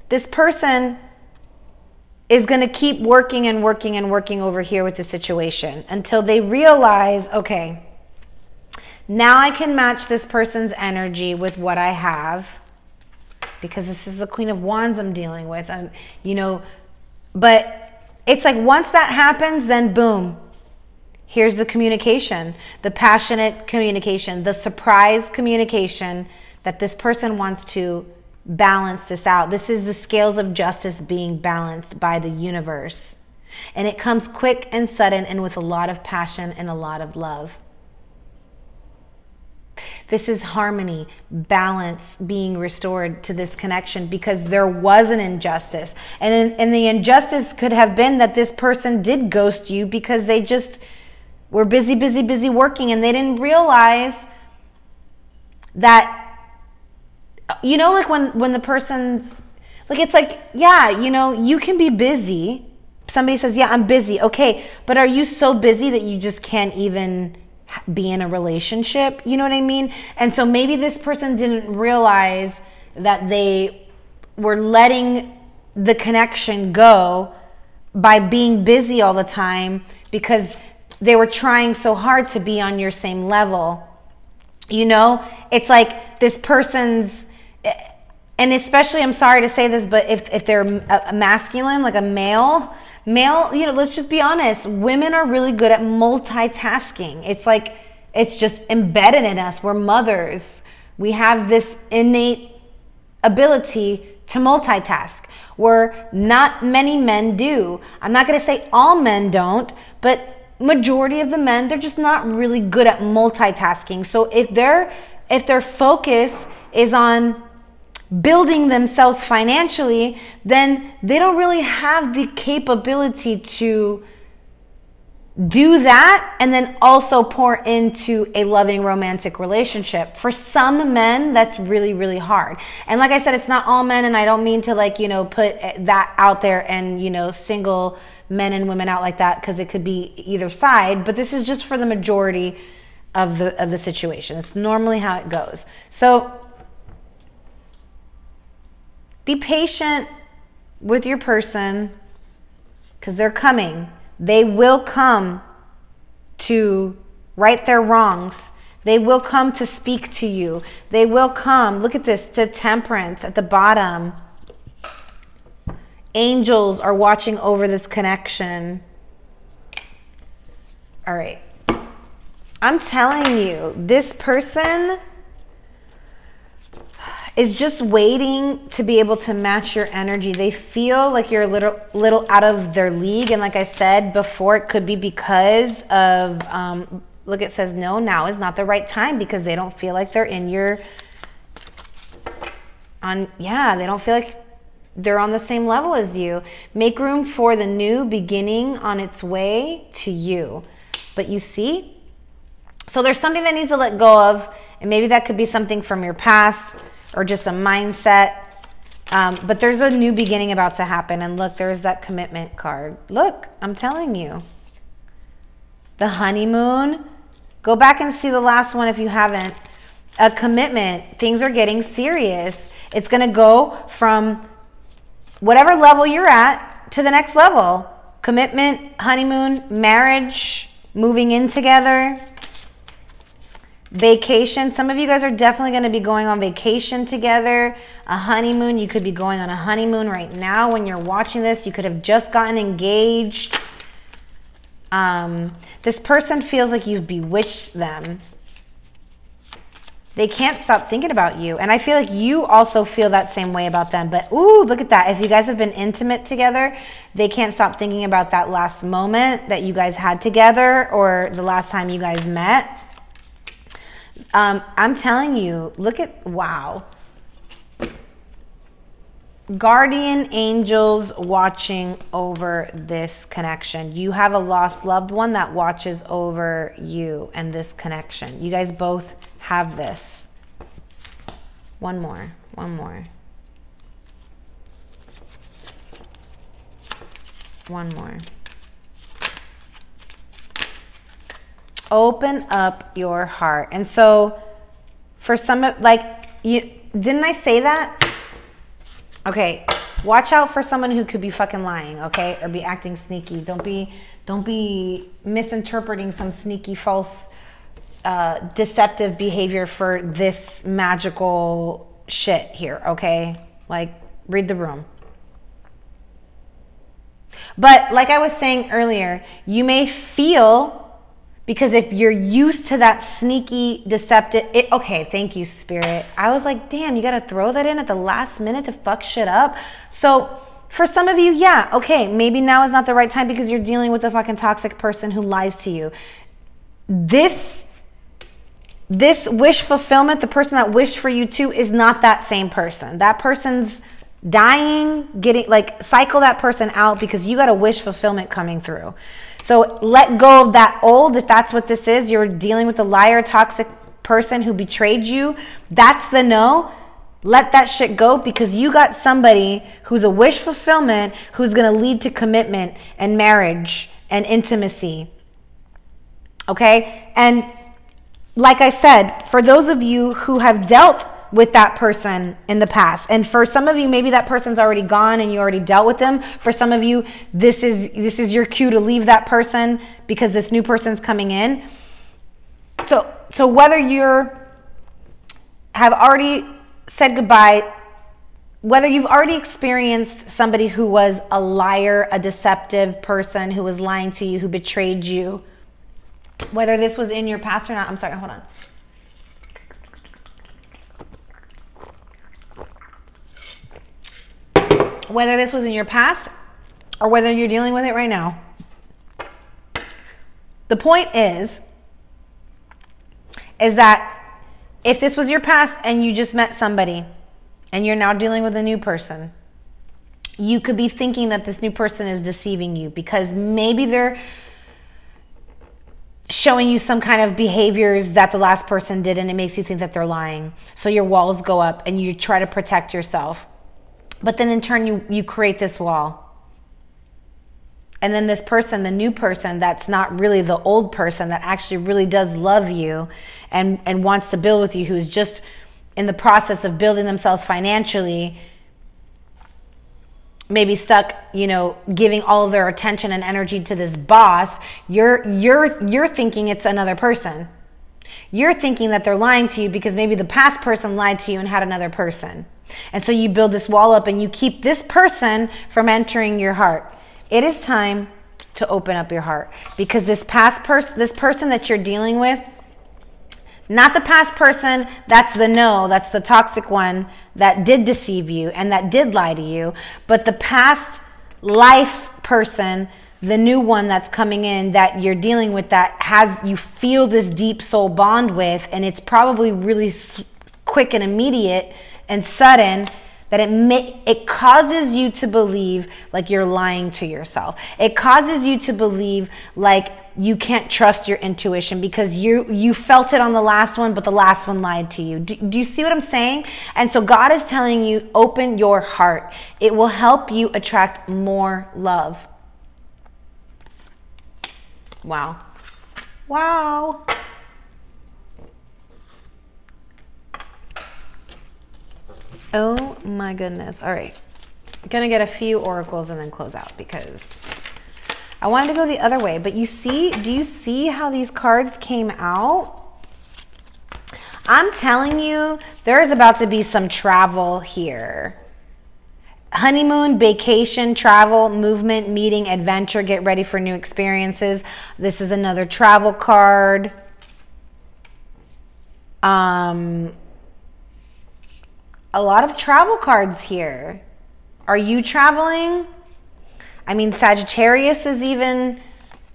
this person is going to keep working and working and working over here with the situation until they realize, okay, now I can match this person's energy with what I have, because this is the Queen of Wands I'm dealing with. But it's like once that happens, then boom, here's the communication, the passionate communication, the surprise communication that this person wants to balance this out. This is the scales of justice being balanced by the universe. And it comes quick and sudden and with a lot of passion and a lot of love. This is harmony, balance being restored to this connection because there was an injustice. And the injustice could have been that this person did ghost you because they just were busy, busy, busy working, and they didn't realize that, you know, like when the person's, like, it's like, yeah, you know, you can be busy. Somebody says, yeah, I'm busy. Okay, but are you so busy that you just can't even be in a relationship? You know what I mean? And so maybe this person didn't realize that they were letting the connection go by being busy all the time because they were trying so hard to be on your same level. You know, it's like this person's, and especially, I'm sorry to say this, but if they're a masculine, like a male, you know, let's just be honest, women are really good at multitasking. It's like, it's just embedded in us. We're mothers. We have this innate ability to multitask, where not many men do. I'm not going to say all men don't, but majority of the men, they're just not really good at multitasking. So if their focus is on building themselves financially, then they don't really have the capability to do that and then also pour into a loving romantic relationship. For some men, that's really, really hard. And like I said, it's not all men, and I don't mean to, like, you know, put that out there and, you know, single men and women out like that, because it could be either side, but this is just for the majority of the situation. It's normally how it goes. So be patient with your person, because they're coming. They will come to right their wrongs. They will come to speak to you. They will come, look at this, to Temperance at the bottom. Angels are watching over this connection. All right. I'm telling you, this person is just waiting to be able to match your energy. They feel like you're a little out of their league. And like I said before, it could be because of, look, it says, no, now is not the right time, because they don't feel like they're in your, they don't feel like they're on the same level as you. Make room for the new beginning on its way to you. But you see, so there's something that needs to let go of, and maybe that could be something from your past, or just a mindset. But there's a new beginning about to happen. And look, there's that commitment card. Look, I'm telling you. The honeymoon. Go back and see the last one if you haven't. A commitment. Things are getting serious. It's going to go from whatever level you're at to the next level. Commitment, honeymoon, marriage, moving in together. Vacation. Some of you guys are definitely going to be going on vacation together. A honeymoon. You could be going on a honeymoon right now when you're watching this. You could have just gotten engaged. This person feels like you've bewitched them. They can't stop thinking about you. And I feel like you also feel that same way about them. But ooh, look at that. If you guys have been intimate together, they can't stop thinking about that last moment that you guys had together, or the last time you guys met. I'm telling you, look at, wow. Guardian angels watching over this connection. You have a lost loved one that watches over you and this connection. You guys both have this. One more. One more. One more. Open up your heart. And so for some, like, didn't I say that? Okay, watch out for someone who could be fucking lying, okay? Or be acting sneaky. Don't be misinterpreting some sneaky, false, deceptive behavior for this magical shit here, okay? Like, read the room. But like I was saying earlier, you may feel, because if you're used to that sneaky, deceptive, okay, thank you, Spirit. I was like, damn, you got to throw that in at the last minute to fuck shit up. So for some of you, yeah, okay, maybe now is not the right time because you're dealing with a fucking toxic person who lies to you. This wish fulfillment, the person that wished for you too, is not that same person. That person's dying, getting like cycle that person out because you got a wish fulfillment coming through. So let go of that old, if that's what this is, you're dealing with a liar, toxic person who betrayed you. That's the no. Let that shit go because you got somebody who's a wish fulfillment who's going to lead to commitment and marriage and intimacy. Okay? And like I said, for those of you who have dealt with that person in the past, and for some of you, maybe that person's already gone and you already dealt with them. For some of you, this is your cue to leave that person because this new person's coming in. So whether have already said goodbye, whether you've already experienced somebody who was a liar, a deceptive person who was lying to you, who betrayed you, whether this was in your past or not. I'm sorry, hold on. Whether this was in your past or whether you're dealing with it right now. The point is that if this was your past and you just met somebody and you're now dealing with a new person, you could be thinking that this new person is deceiving you because maybe they're showing you some kind of behaviors that the last person did and it makes you think that they're lying. So your walls go up and you try to protect yourself. But then in turn, you create this wall. And then this person, the new person, that's not really the old person, that actually really does love you and wants to build with you, who's just in the process of building themselves financially, maybe stuck, giving all of their attention and energy to this boss, you're thinking it's another person. You're thinking that they're lying to you because maybe the past person lied to you and had another person. And so you build this wall up and you keep this person from entering your heart. It is time to open up your heart because this person that you're dealing with, not the past person, that's the no, that's the toxic one that did deceive you and that did lie to you, but the past life person, the new one that's coming in that you're dealing with, that you feel this deep soul bond with, and it's probably really quick and immediate and sudden, that it causes you to believe like you're lying to yourself. It causes you to believe like you can't trust your intuition because you felt it on the last one, but the last one lied to you. Do you see what I'm saying? And so God is telling you, open your heart. It will help you attract more love. Wow. Wow. Oh my goodness. All right. I'm going to get a few oracles and then close out because I wanted to go the other way. But do you see how these cards came out? I'm telling you, there's about to be some travel here. Honeymoon, vacation, travel, movement, meeting, adventure, get ready for new experiences. This is another travel card. A lot of travel cards here. Are you traveling? I mean, Sagittarius is even,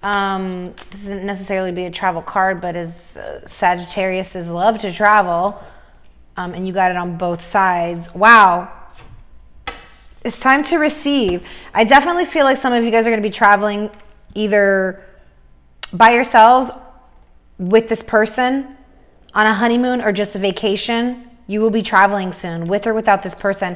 doesn't necessarily be a travel card, but Sagittarius is love to travel. And you got it on both sides. Wow. It's time to receive. I definitely feel like some of you guys are going to be traveling either by yourselves with this person on a honeymoon or just a vacation. You will be traveling soon with or without this person.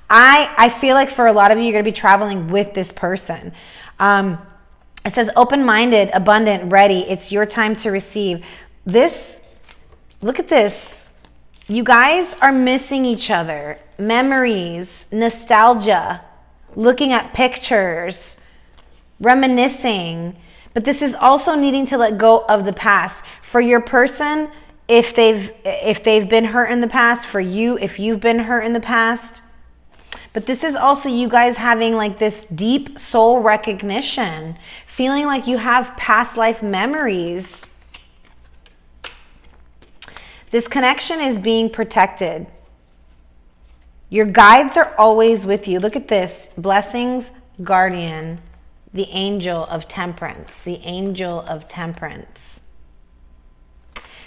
I feel like for a lot of you, you're going to be traveling with this person. It says open-minded, abundant, ready. It's your time to receive. Look at this. You guys are missing each other. Memories, nostalgia, looking at pictures, reminiscing. But this is also needing to let go of the past. For your person, if they've been hurt in the past, for you, if you've been hurt in the past. But this is also you guys having like this deep soul recognition, feeling like you have past life memories. This connection is being protected. Your guides are always with you. Look at this. Blessings, guardian, the angel of temperance, the angel of temperance.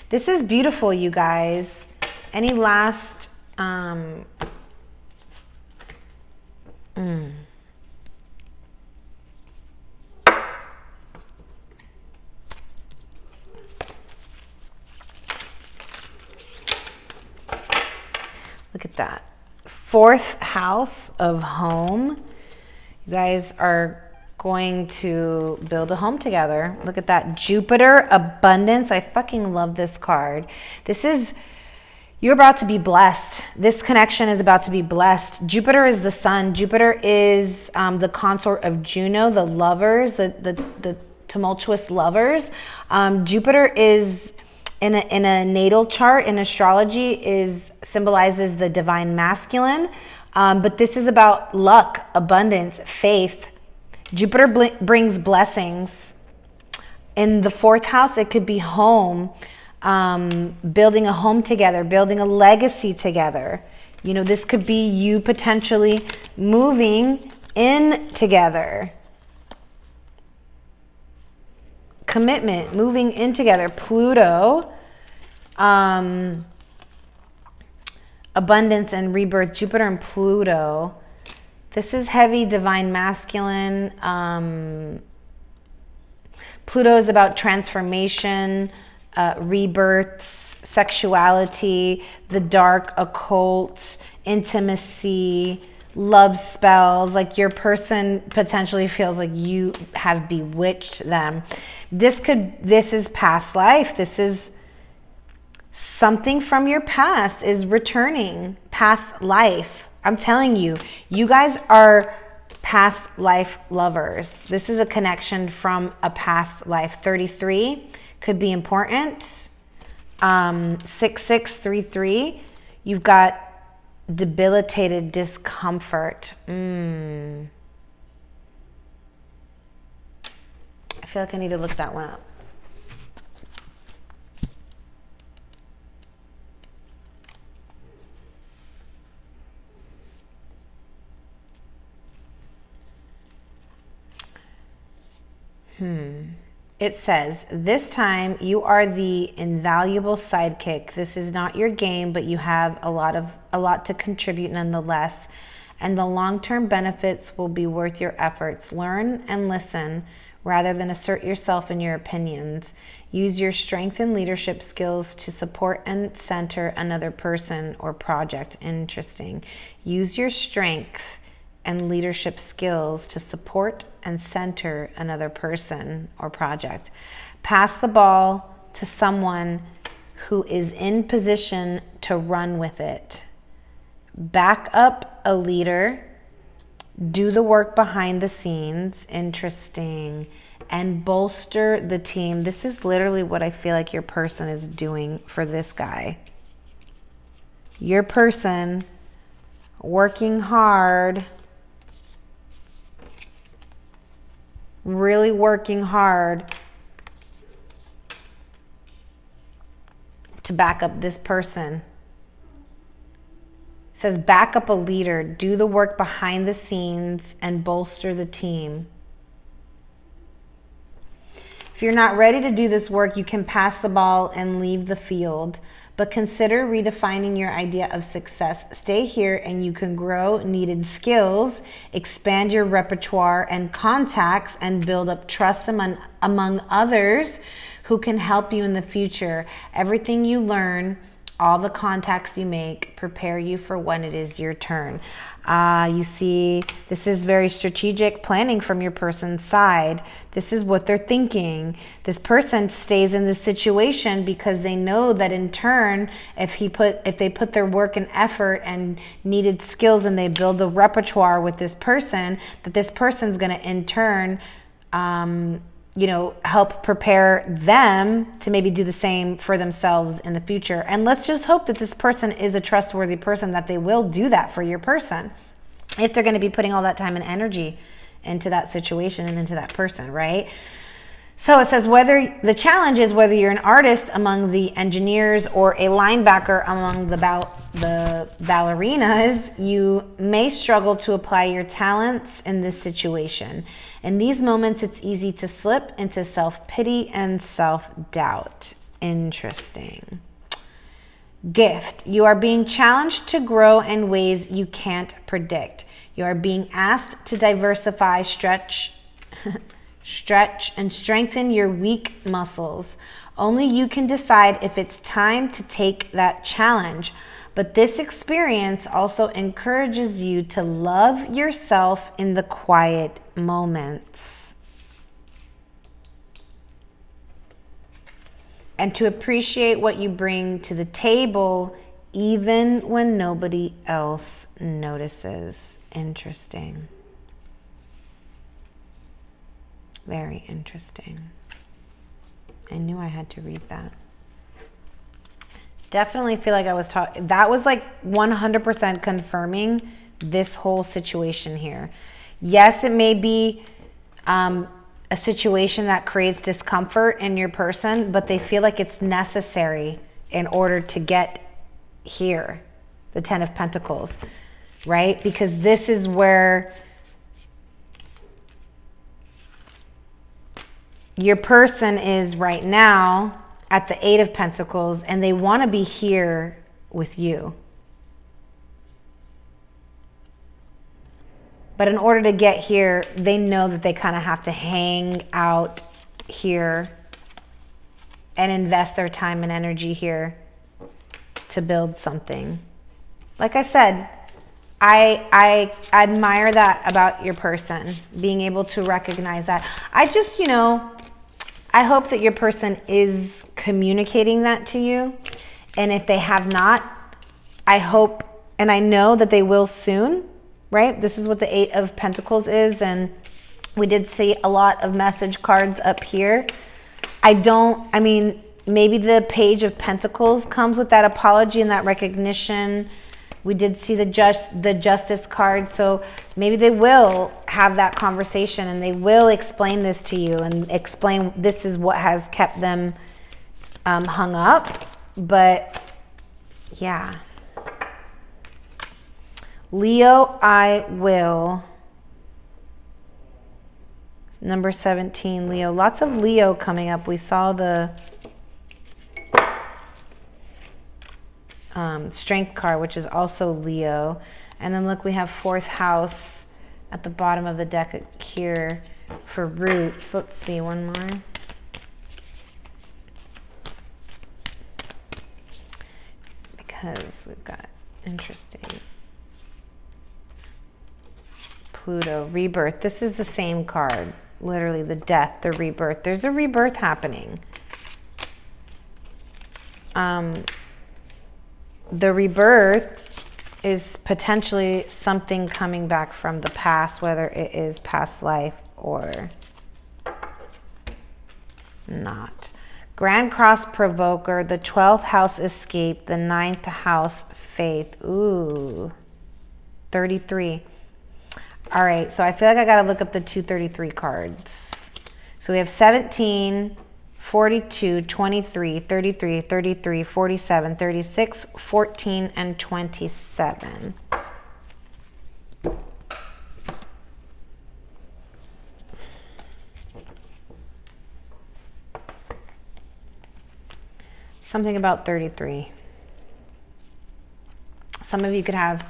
This is beautiful, you guys. Any last Look at that. 4th house of home. You guys are going to build a home together. Look at that. Jupiter, abundance. I fucking love this card. You're about to be blessed. This connection is about to be blessed. Jupiter is the sun. Jupiter is the consort of Juno, the lovers, the tumultuous lovers. Jupiter is in a natal chart in astrology symbolizes the divine masculine, but this is about luck, abundance, faith. Jupiter brings blessings. In the 4th house, it could be home, building a home together, building a legacy together. You know, this could be you potentially moving in together. Commitment, moving in together. Pluto, abundance and rebirth. Jupiter and Pluto. This is heavy divine masculine. Pluto is about transformation, rebirths, sexuality, the dark, occult, intimacy, love spells. Like your person potentially feels like you have bewitched them. This is past life. This is something from your past is returning. Past life. I'm telling you, you guys are past life lovers. This is a connection from a past life. 33 could be important. 6633, you've got debilitated discomfort. I feel like I need to look that one up. It says, this time you are the invaluable sidekick. This is not your game, but you have a lot to contribute nonetheless. And the long-term benefits will be worth your efforts. Learn and listen rather than assert yourself in your opinions. Use your strength and leadership skills to support and center another person or project. Interesting. Use your strength and leadership skills to support and center another person or project. Pass the ball to someone who is in position to run with it. Back up a leader. Do the work behind the scenes. Interesting. And bolster the team. This is literally what I feel like your person is doing for this guy. Your person working hard, really working hard to back up this person. It says back up a leader, do the work behind the scenes, and bolster the team. If you're not ready to do this work, you can pass the ball and leave the field. But consider redefining your idea of success. Stay here and you can grow needed skills, expand your repertoire and contacts, and build up trust among others who can help you in the future. Everything you learn, all the contacts you make, prepare you for when it is your turn. You see, this is very strategic planning from your person's side. This is what they're thinking. This person stays in this situation because they know that in turn, if they put their work and effort and needed skills and they build the repertoire with this person, that this person's going to in turn, help prepare them to maybe do the same for themselves in the future. And let's just hope that this person is a trustworthy person, that they will do that for your person if they're going to be putting all that time and energy into that situation and into that person, right? So it says whether the challenge is whether you're an artist among the engineers or a linebacker among the ballerinas, you may struggle to apply your talents in this situation. In these moments, it's easy to slip into self-pity and self-doubt. Interesting. Gift. You are being challenged to grow in ways you can't predict. You are being asked to diversify, stretch, stretch, and strengthen your weak muscles. Only you can decide if it's time to take that challenge. But this experience also encourages you to love yourself in the quiet moments and to appreciate what you bring to the table even when nobody else notices. Interesting. Very interesting. I knew I had to read that. Definitely feel like I was talking. That was like 100% confirming this whole situation here. Yes, it may be a situation that creates discomfort in your person, but they feel like it's necessary in order to get here, the Ten of Pentacles, right? Because this is where your person is right now at the Eight of Pentacles, and they want to be here with you. But in order to get here, they know that they kind of have to hang out here and invest their time and energy here to build something. Like I said, I admire that about your person, being able to recognize that. I just, you know, I hope that your person is communicating that to you. And if they have not, I hope, and I know that they will soon, right? This is what the Eight of Pentacles is. And we did see a lot of message cards up here. I mean, maybe the Page of Pentacles comes with that apology and that recognition. We did see the Justice card. So maybe they will have that conversation and they will explain this to you and explain this is what has kept them hung up. But yeah. Leo, I will. Number 17, Leo. Lots of Leo coming up. We saw the Strength card, which is also Leo. And then look, we have fourth house at the bottom of the deck here for roots. Let's see, one more. Because we've got interesting. Pluto, rebirth. This is the same card. Literally the death, the rebirth. There's a rebirth happening. The rebirth is potentially something coming back from the past, whether it is past life or not. Grand Cross Provoker, the 12th house escape, the 9th house faith. Ooh, 33. All right, so I feel like I got to look up the 233 cards. So we have 17, 42, 23, 33, 33, 47, 36, 14, and 27. Something about 33. Some of you could have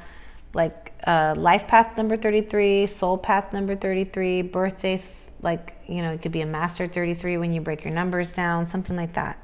like life path number 33, soul path number 33, birthday, like, you know, it could be a master 33 when you break your numbers down, something like that.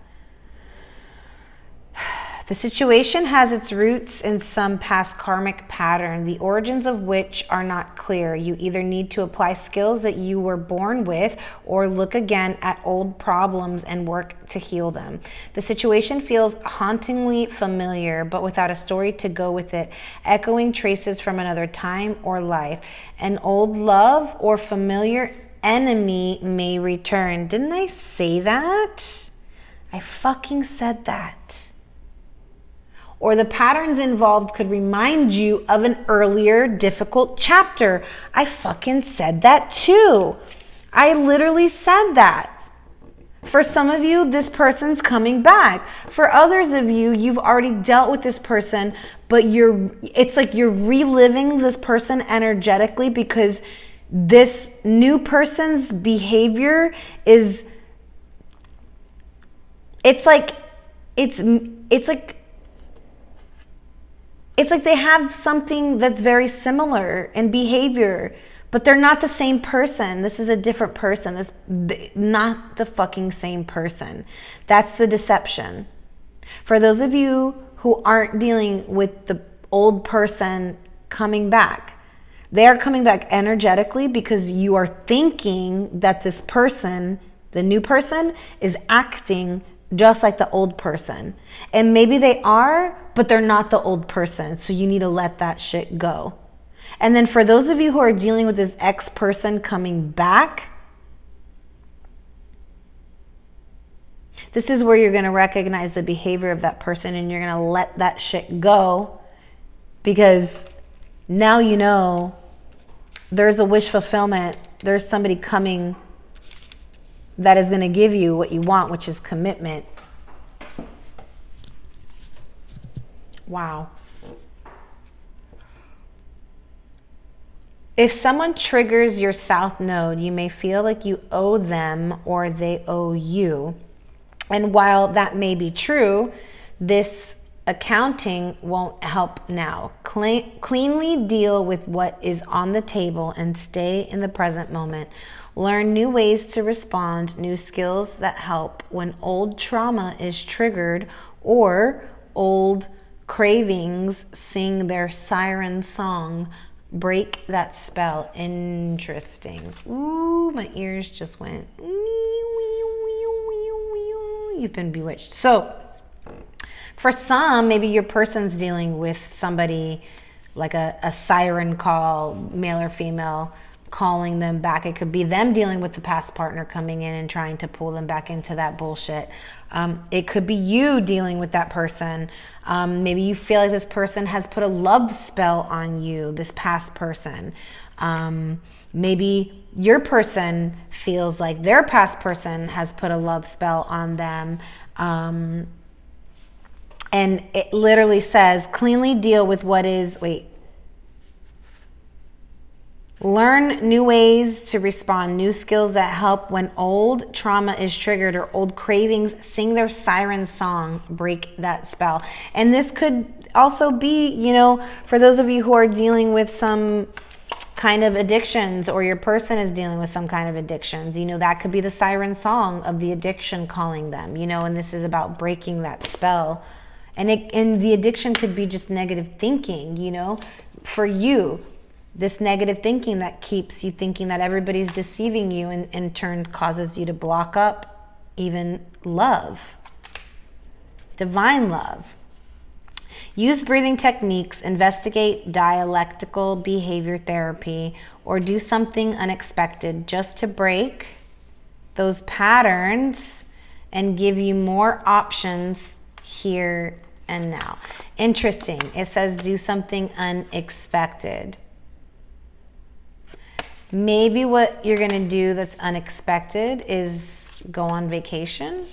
The situation has its roots in some past karmic pattern, the origins of which are not clear. You either need to apply skills that you were born with or look again at old problems and work to heal them. The situation feels hauntingly familiar, but without a story to go with it, echoing traces from another time or life. An old love or familiar enemy may return. Didn't I say that? I fucking said that. Or the patterns involved could remind you of an earlier difficult chapter. I fucking said that too. I literally said that. For some of you, this person's coming back. For others of you, you've already dealt with this person, but it's like you're reliving this person energetically because this new person's behavior is, it's it's like they have something that's very similar in behavior, but they're not the same person. This is a different person. This not the fucking same person. That's the deception. For those of you who aren't dealing with the old person coming back, they are coming back energetically because you are thinking that this person, the new person, is acting just like the old person. And maybe they are, but they're not the old person. So you need to let that shit go. And then for those of you who are dealing with this ex-person coming back, this is where you're going to recognize the behavior of that person and you're going to let that shit go, because now you know there's a wish fulfillment. There's somebody coming that is going to give you what you want, which is commitment. Wow. If someone triggers your South Node, you may feel like you owe them or they owe you. And while that may be true, this accounting won't help now. Cleanly deal with what is on the table and stay in the present moment. Learn new ways to respond, new skills that help when old trauma is triggered or old cravings sing their siren song. Break that spell. Interesting. Ooh, my ears just went. You've been bewitched. So for some, maybe your person's dealing with somebody like a siren call, male or female, calling them back. It could be them dealing with the past partner coming in and trying to pull them back into that bullshit. It could be you dealing with that person. Maybe you feel like this person has put a love spell on you, this past person. Maybe your person feels like their past person has put a love spell on them. And it literally says, cleanly deal with what is, learn new ways to respond, new skills that help when old trauma is triggered or old cravings sing their siren song. Break that spell. And this could also be, you know, for those of you who are dealing with some kind of addictions, or your person is dealing with some kind of addictions, you know, that could be the siren song of the addiction calling them, you know, and this is about breaking that spell. And the addiction could be just negative thinking, you know, for you. This negative thinking that keeps you thinking that everybody's deceiving you, and in turn causes you to block up even love, divine love. Use breathing techniques, investigate dialectical behavior therapy, or do something unexpected just to break those patterns and give you more options here and now. Interesting. It says do something unexpected. Maybe what you're going to do that's unexpected is go on vacation.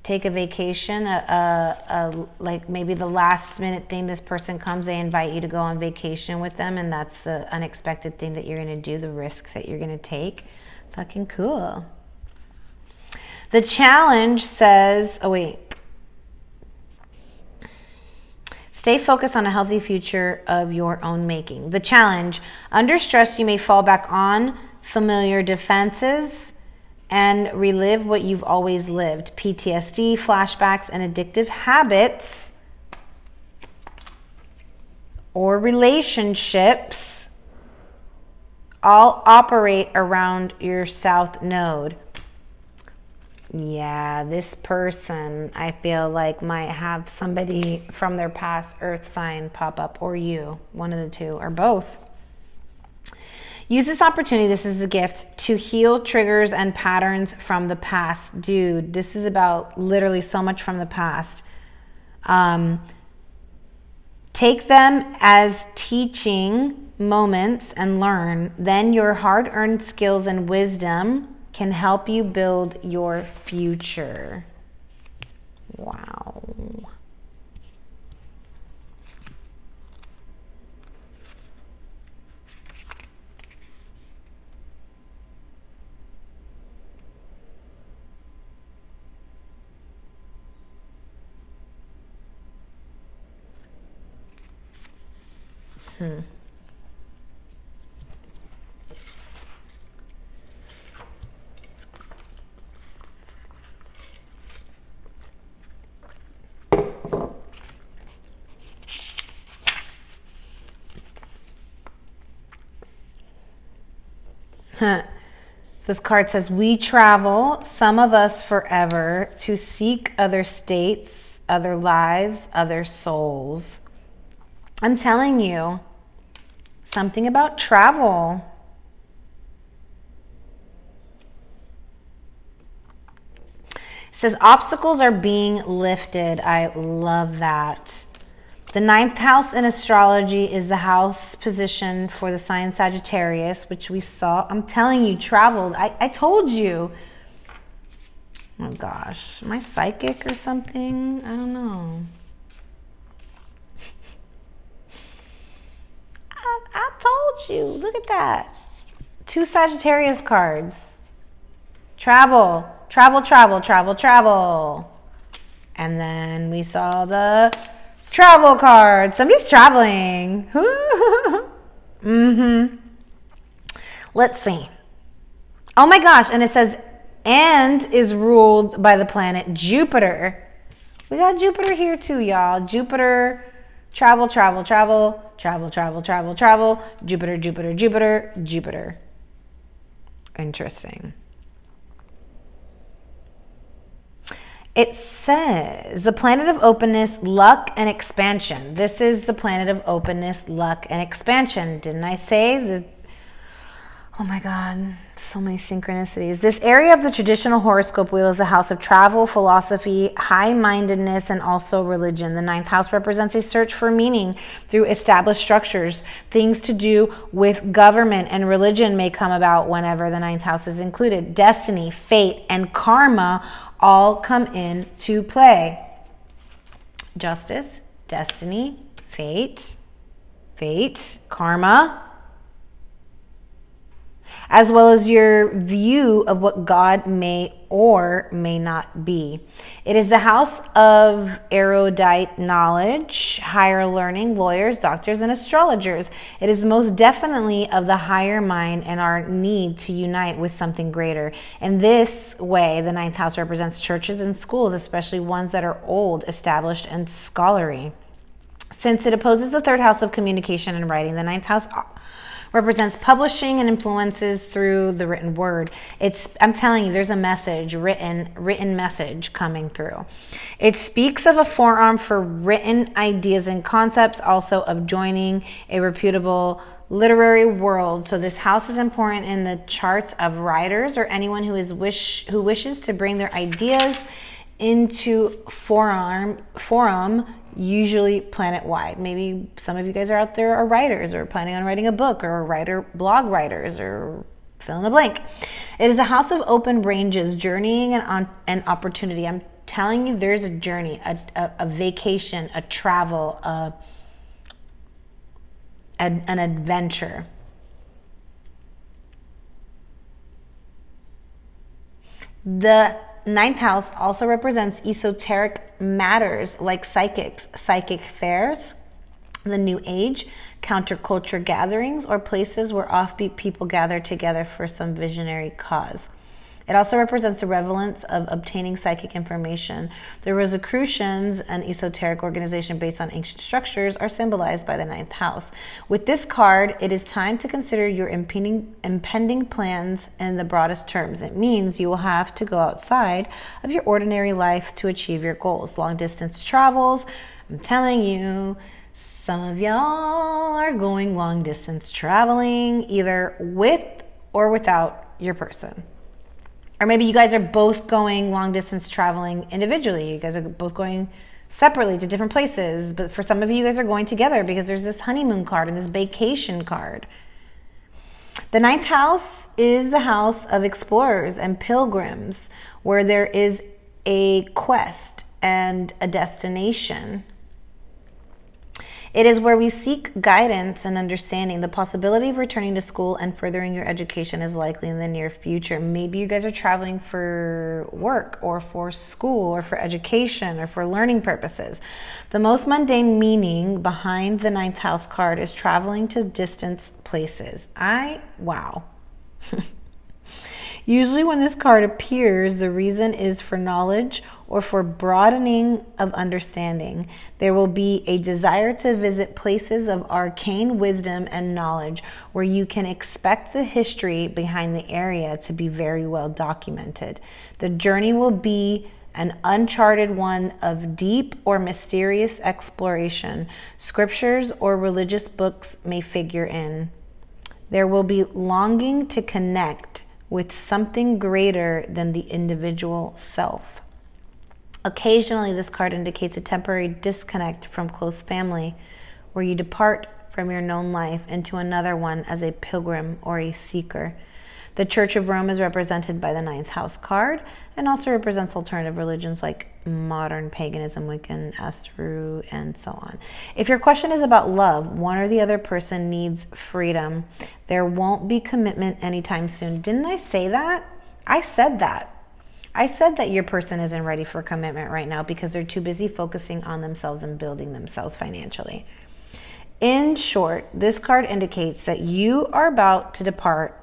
Take a vacation, like maybe the last minute thing, this person comes, they invite you to go on vacation with them, and that's the unexpected thing that you're going to do, the risk that you're going to take. Fucking cool. The challenge says, stay focused on a healthy future of your own making. The challenge, under stress, you may fall back on familiar defenses and relive what you've always lived. PTSD, flashbacks, and addictive habits or relationships all operate around your South Node. Yeah, this person, I feel like, might have somebody from their past earth sign pop up, or you, one of the two, or both. Use this opportunity, this is the gift, to heal triggers and patterns from the past. Dude, this is about literally so much from the past. Take them as teaching moments and learn. Then your hard-earned skills and wisdom can help you build your future. Wow. This card says, we travel, some of us forever, to seek other states, other lives, other souls. I'm telling you, something about travel. It says, obstacles are being lifted. I love that. The 9th house in astrology is the house position for the sign Sagittarius, which we saw. I'm telling you, traveled. I told you. Oh gosh, am I psychic or something? I don't know. I told you. Look at that. 2 Sagittarius cards. Travel, travel, travel, travel, travel. And then we saw the travel card. Somebody's traveling. Let's see. Oh my gosh. And it says, and is ruled by the planet Jupiter. We got Jupiter here too, y'all. Jupiter, travel, travel, travel, travel, travel, travel, travel. Jupiter, Jupiter, Jupiter, Jupiter. Interesting. It says the planet of openness, luck, and expansion. This is the planet of openness, luck, and expansion. Didn't I say that? Oh my God, so many synchronicities. This area of the traditional horoscope wheel is the house of travel, philosophy, high-mindedness, and also religion. The 9th house represents a search for meaning through established structures. Things to do with government and religion may come about whenever the 9th house is included. Destiny, fate, and karma all come into play. Justice, destiny, fate, karma, as well as your view of what God may or may not be. It is the house of erudite knowledge, higher learning, lawyers, doctors, and astrologers. It is most definitely of the higher mind and our need to unite with something greater. In this way, the 9th house represents churches and schools, especially ones that are old, established, and scholarly. Since it opposes the 3rd house of communication and writing, the 9th house represents publishing and influences through the written word. I'm telling you, there's a message, written message coming through. It speaks of a forearm for written ideas and concepts, also of joining a reputable literary world. So this house is important in the charts of writers or anyone who wishes to bring their ideas into forum, usually planet-wide. Maybe some of you guys are out there are writers or planning on writing a book, or blog writers, or fill in the blank. It is a house of open ranges, journeying and opportunity. I'm telling you, there's a journey, a vacation, a travel, an adventure. The 9th house also represents esoteric matters like psychics, psychic fairs, the new age, counterculture gatherings, or places where offbeat people gather together for some visionary cause. It also represents the relevance of obtaining psychic information. The Rosicrucians, an esoteric organization based on ancient structures, are symbolized by the 9th house. With this card, it is time to consider your impending plans in the broadest terms. It means you will have to go outside of your ordinary life to achieve your goals. Long distance travels, I'm telling you, some of y'all are going long distance traveling, either with or without your person. Or maybe you guys are both going long distance traveling individually. You guys are both going separately to different places. But for some of you, you guys are going together because there's this honeymoon card and this vacation card. The 9th house is the house of explorers and pilgrims, where there is a quest and a destination. It is where we seek guidance and understanding. The possibility of returning to school and furthering your education is likely in the near future. Maybe you guys are traveling for work or for school or for education or for learning purposes. The most mundane meaning behind the ninth house card is traveling to distant places. Wow. Usually when this card appears, the reason is for knowledge or for broadening of understanding. There will be a desire to visit places of arcane wisdom and knowledge where you can expect the history behind the area to be very well documented. The journey will be an uncharted one of deep or mysterious exploration. Scriptures or religious books may figure in. There will be longing to connect with something greater than the individual self. Occasionally, this card indicates a temporary disconnect from close family, where you depart from your known life into another one as a pilgrim or a seeker. The Church of Rome is represented by the ninth house card and also represents alternative religions like modern paganism, Wiccan, Asru, and so on. If your question is about love, one or the other person needs freedom. There won't be commitment anytime soon. Didn't I say that? I said that. I said that your person isn't ready for commitment right now because they're too busy focusing on themselves and building themselves financially. In short, this card indicates that you are about to depart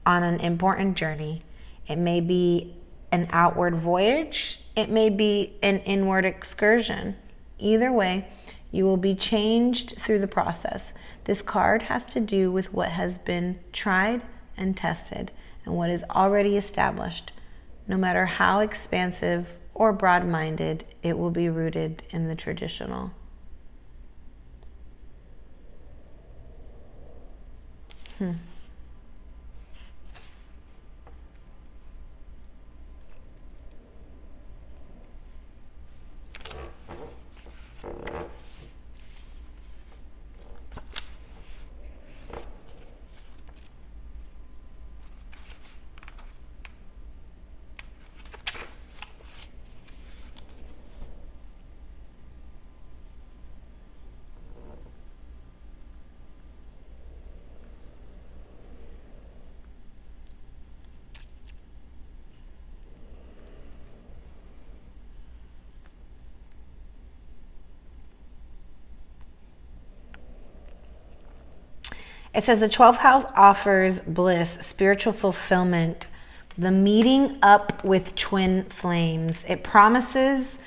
on an important journey. It may be an outward voyage. It may be an inward excursion. Either way, you will be changed through the process. This card has to do with what has been tried and tested and what is already established. No matter how expansive or broad-minded, it will be rooted in the traditional. It says the 12th house offers bliss, spiritual fulfillment, the meeting up with twin flames. It promises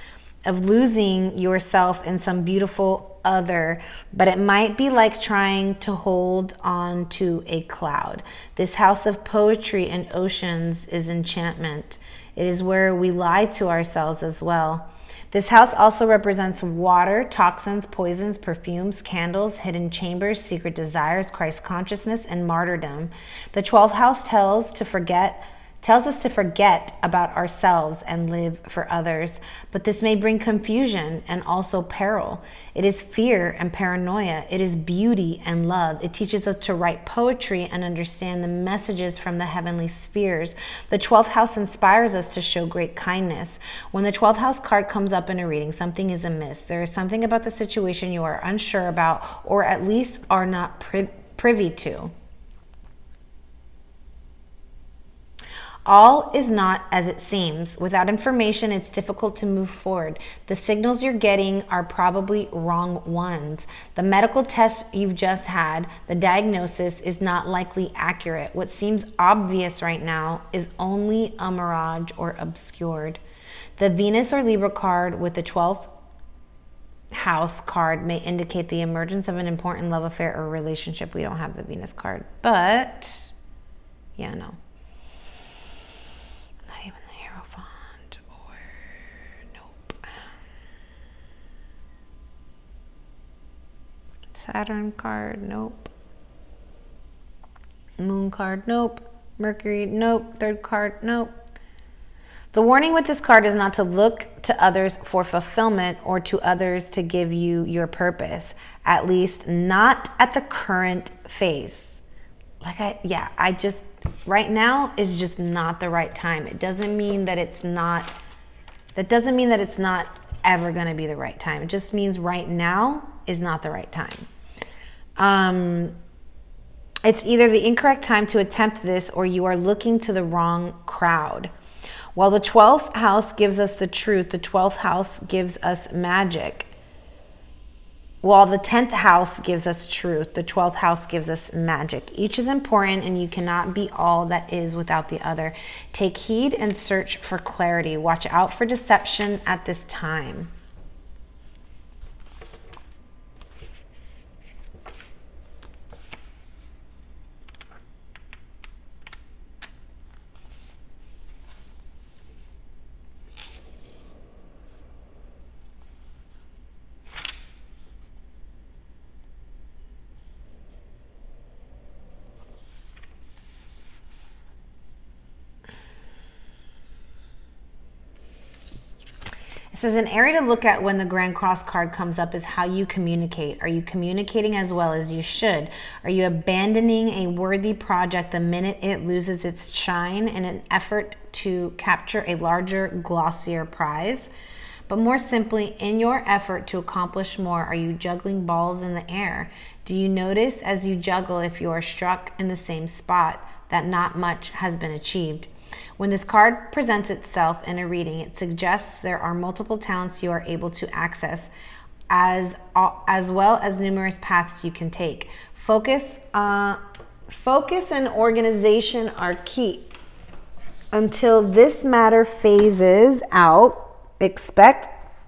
of losing yourself in some beautiful other, but it might be like trying to hold on to a cloud. This house of poetry and oceans is enchantment. It is where we lie to ourselves as well. This house also represents water, toxins, poisons, perfumes, candles, hidden chambers, secret desires, Christ consciousness, and martyrdom. The 12th house tells us to forget about ourselves and live for others. But this may bring confusion and also peril. It is fear and paranoia. It is beauty and love. It teaches us to write poetry and understand the messages from the heavenly spheres. The 12th house inspires us to show great kindness. When the 12th house card comes up in a reading, something is amiss. There is something about the situation you are unsure about, or at least are not privy to. All is not as it seems. Without information, it's difficult to move forward. The signals you're getting are probably wrong ones. The medical test you've just had, the diagnosis is not likely accurate. What seems obvious right now is only a mirage or obscured. The Venus or Libra card with the 12th house card may indicate the emergence of an important love affair or relationship. We don't have the Venus card, but yeah, no. Saturn card, nope. Moon card, nope. Mercury, nope. Third card, nope. The warning with this card is not to look to others for fulfillment or to others to give you your purpose, at least not at the current phase. Right now is just not the right time. It doesn't mean that it's not, ever going to be the right time. It just means right now is not the right time. It's either the incorrect time to attempt this, or you are looking to the wrong crowd. While the 12th house gives us the truth, the 12th house gives us magic. While the 10th house gives us truth, the 12th house gives us magic. Each is important, and you cannot be all that is without the other. Take heed and search for clarity. Watch out for deception at this time. It says an area to look at when the Grand Cross card comes up is how you communicate. Are you communicating as well as you should? Are you abandoning a worthy project the minute it loses its shine in an effort to capture a larger, glossier prize? But more simply, in your effort to accomplish more, are you juggling balls in the air? Do you notice as you juggle, if you are struck in the same spot, that not much has been achieved? When this card presents itself in a reading, it suggests there are multiple talents you are able to access, as well as numerous paths you can take. Focus and organization are key. Until this matter phases out, expect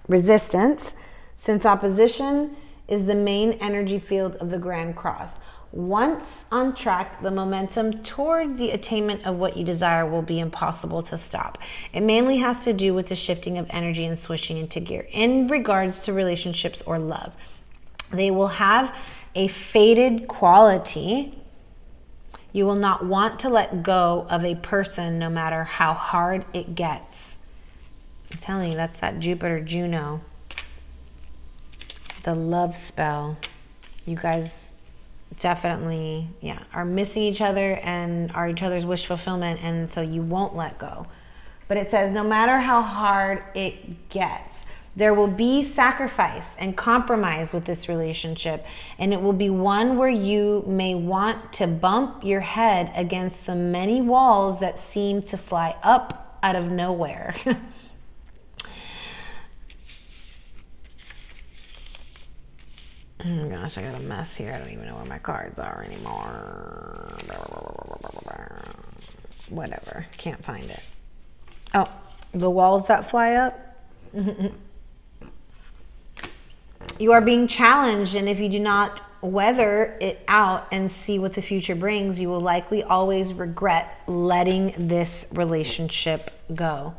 resistance, since opposition is the main energy field of the Grand Cross. Once on track, the momentum toward the attainment of what you desire will be impossible to stop. It mainly has to do with the shifting of energy and switching into gear. In regards to relationships or love, they will have a faded quality. You will not want to let go of a person no matter how hard it gets. I'm telling you, that's that Jupiter Juno, the love spell. You guys definitely, are missing each other and are each other's wish fulfillment, and so you won't let go. But it says no matter how hard it gets, there will be sacrifice and compromise with this relationship, and it will be one where you may want to bump your head against the many walls that seem to fly up out of nowhere. Oh gosh, I got a mess here. I don't even know where my cards are anymore. Whatever. Can't find it. Oh, the walls that fly up. You are being challenged, and if you do not weather it out and see what the future brings, you will likely always regret letting this relationship go.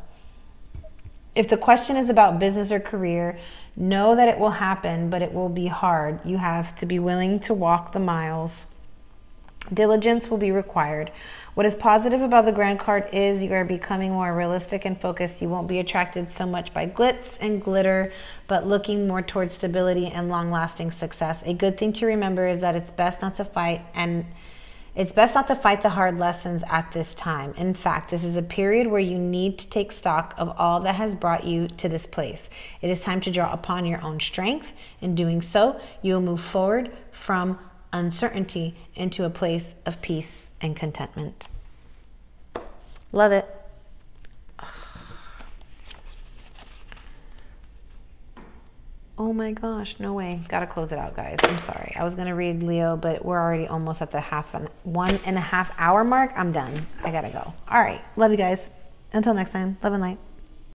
If the question is about business or career, know that it will happen, but it will be hard. You have to be willing to walk the miles. Diligence will be required. What is positive about the Grand card is you are becoming more realistic and focused. You won't be attracted so much by glitz and glitter, but looking more towards stability and long-lasting success. A good thing to remember is that it's best not to fight the hard lessons at this time. In fact, this is a period where you need to take stock of all that has brought you to this place. It is time to draw upon your own strength. In doing so, you will move forward from uncertainty into a place of peace and contentment. Love it. Oh my gosh, no way. Gotta close it out, guys. I'm sorry. I was gonna read Leo, but we're already almost at the 1.5 hour mark. I'm done. I gotta go. All right. Love you guys. Until next time. Love and light.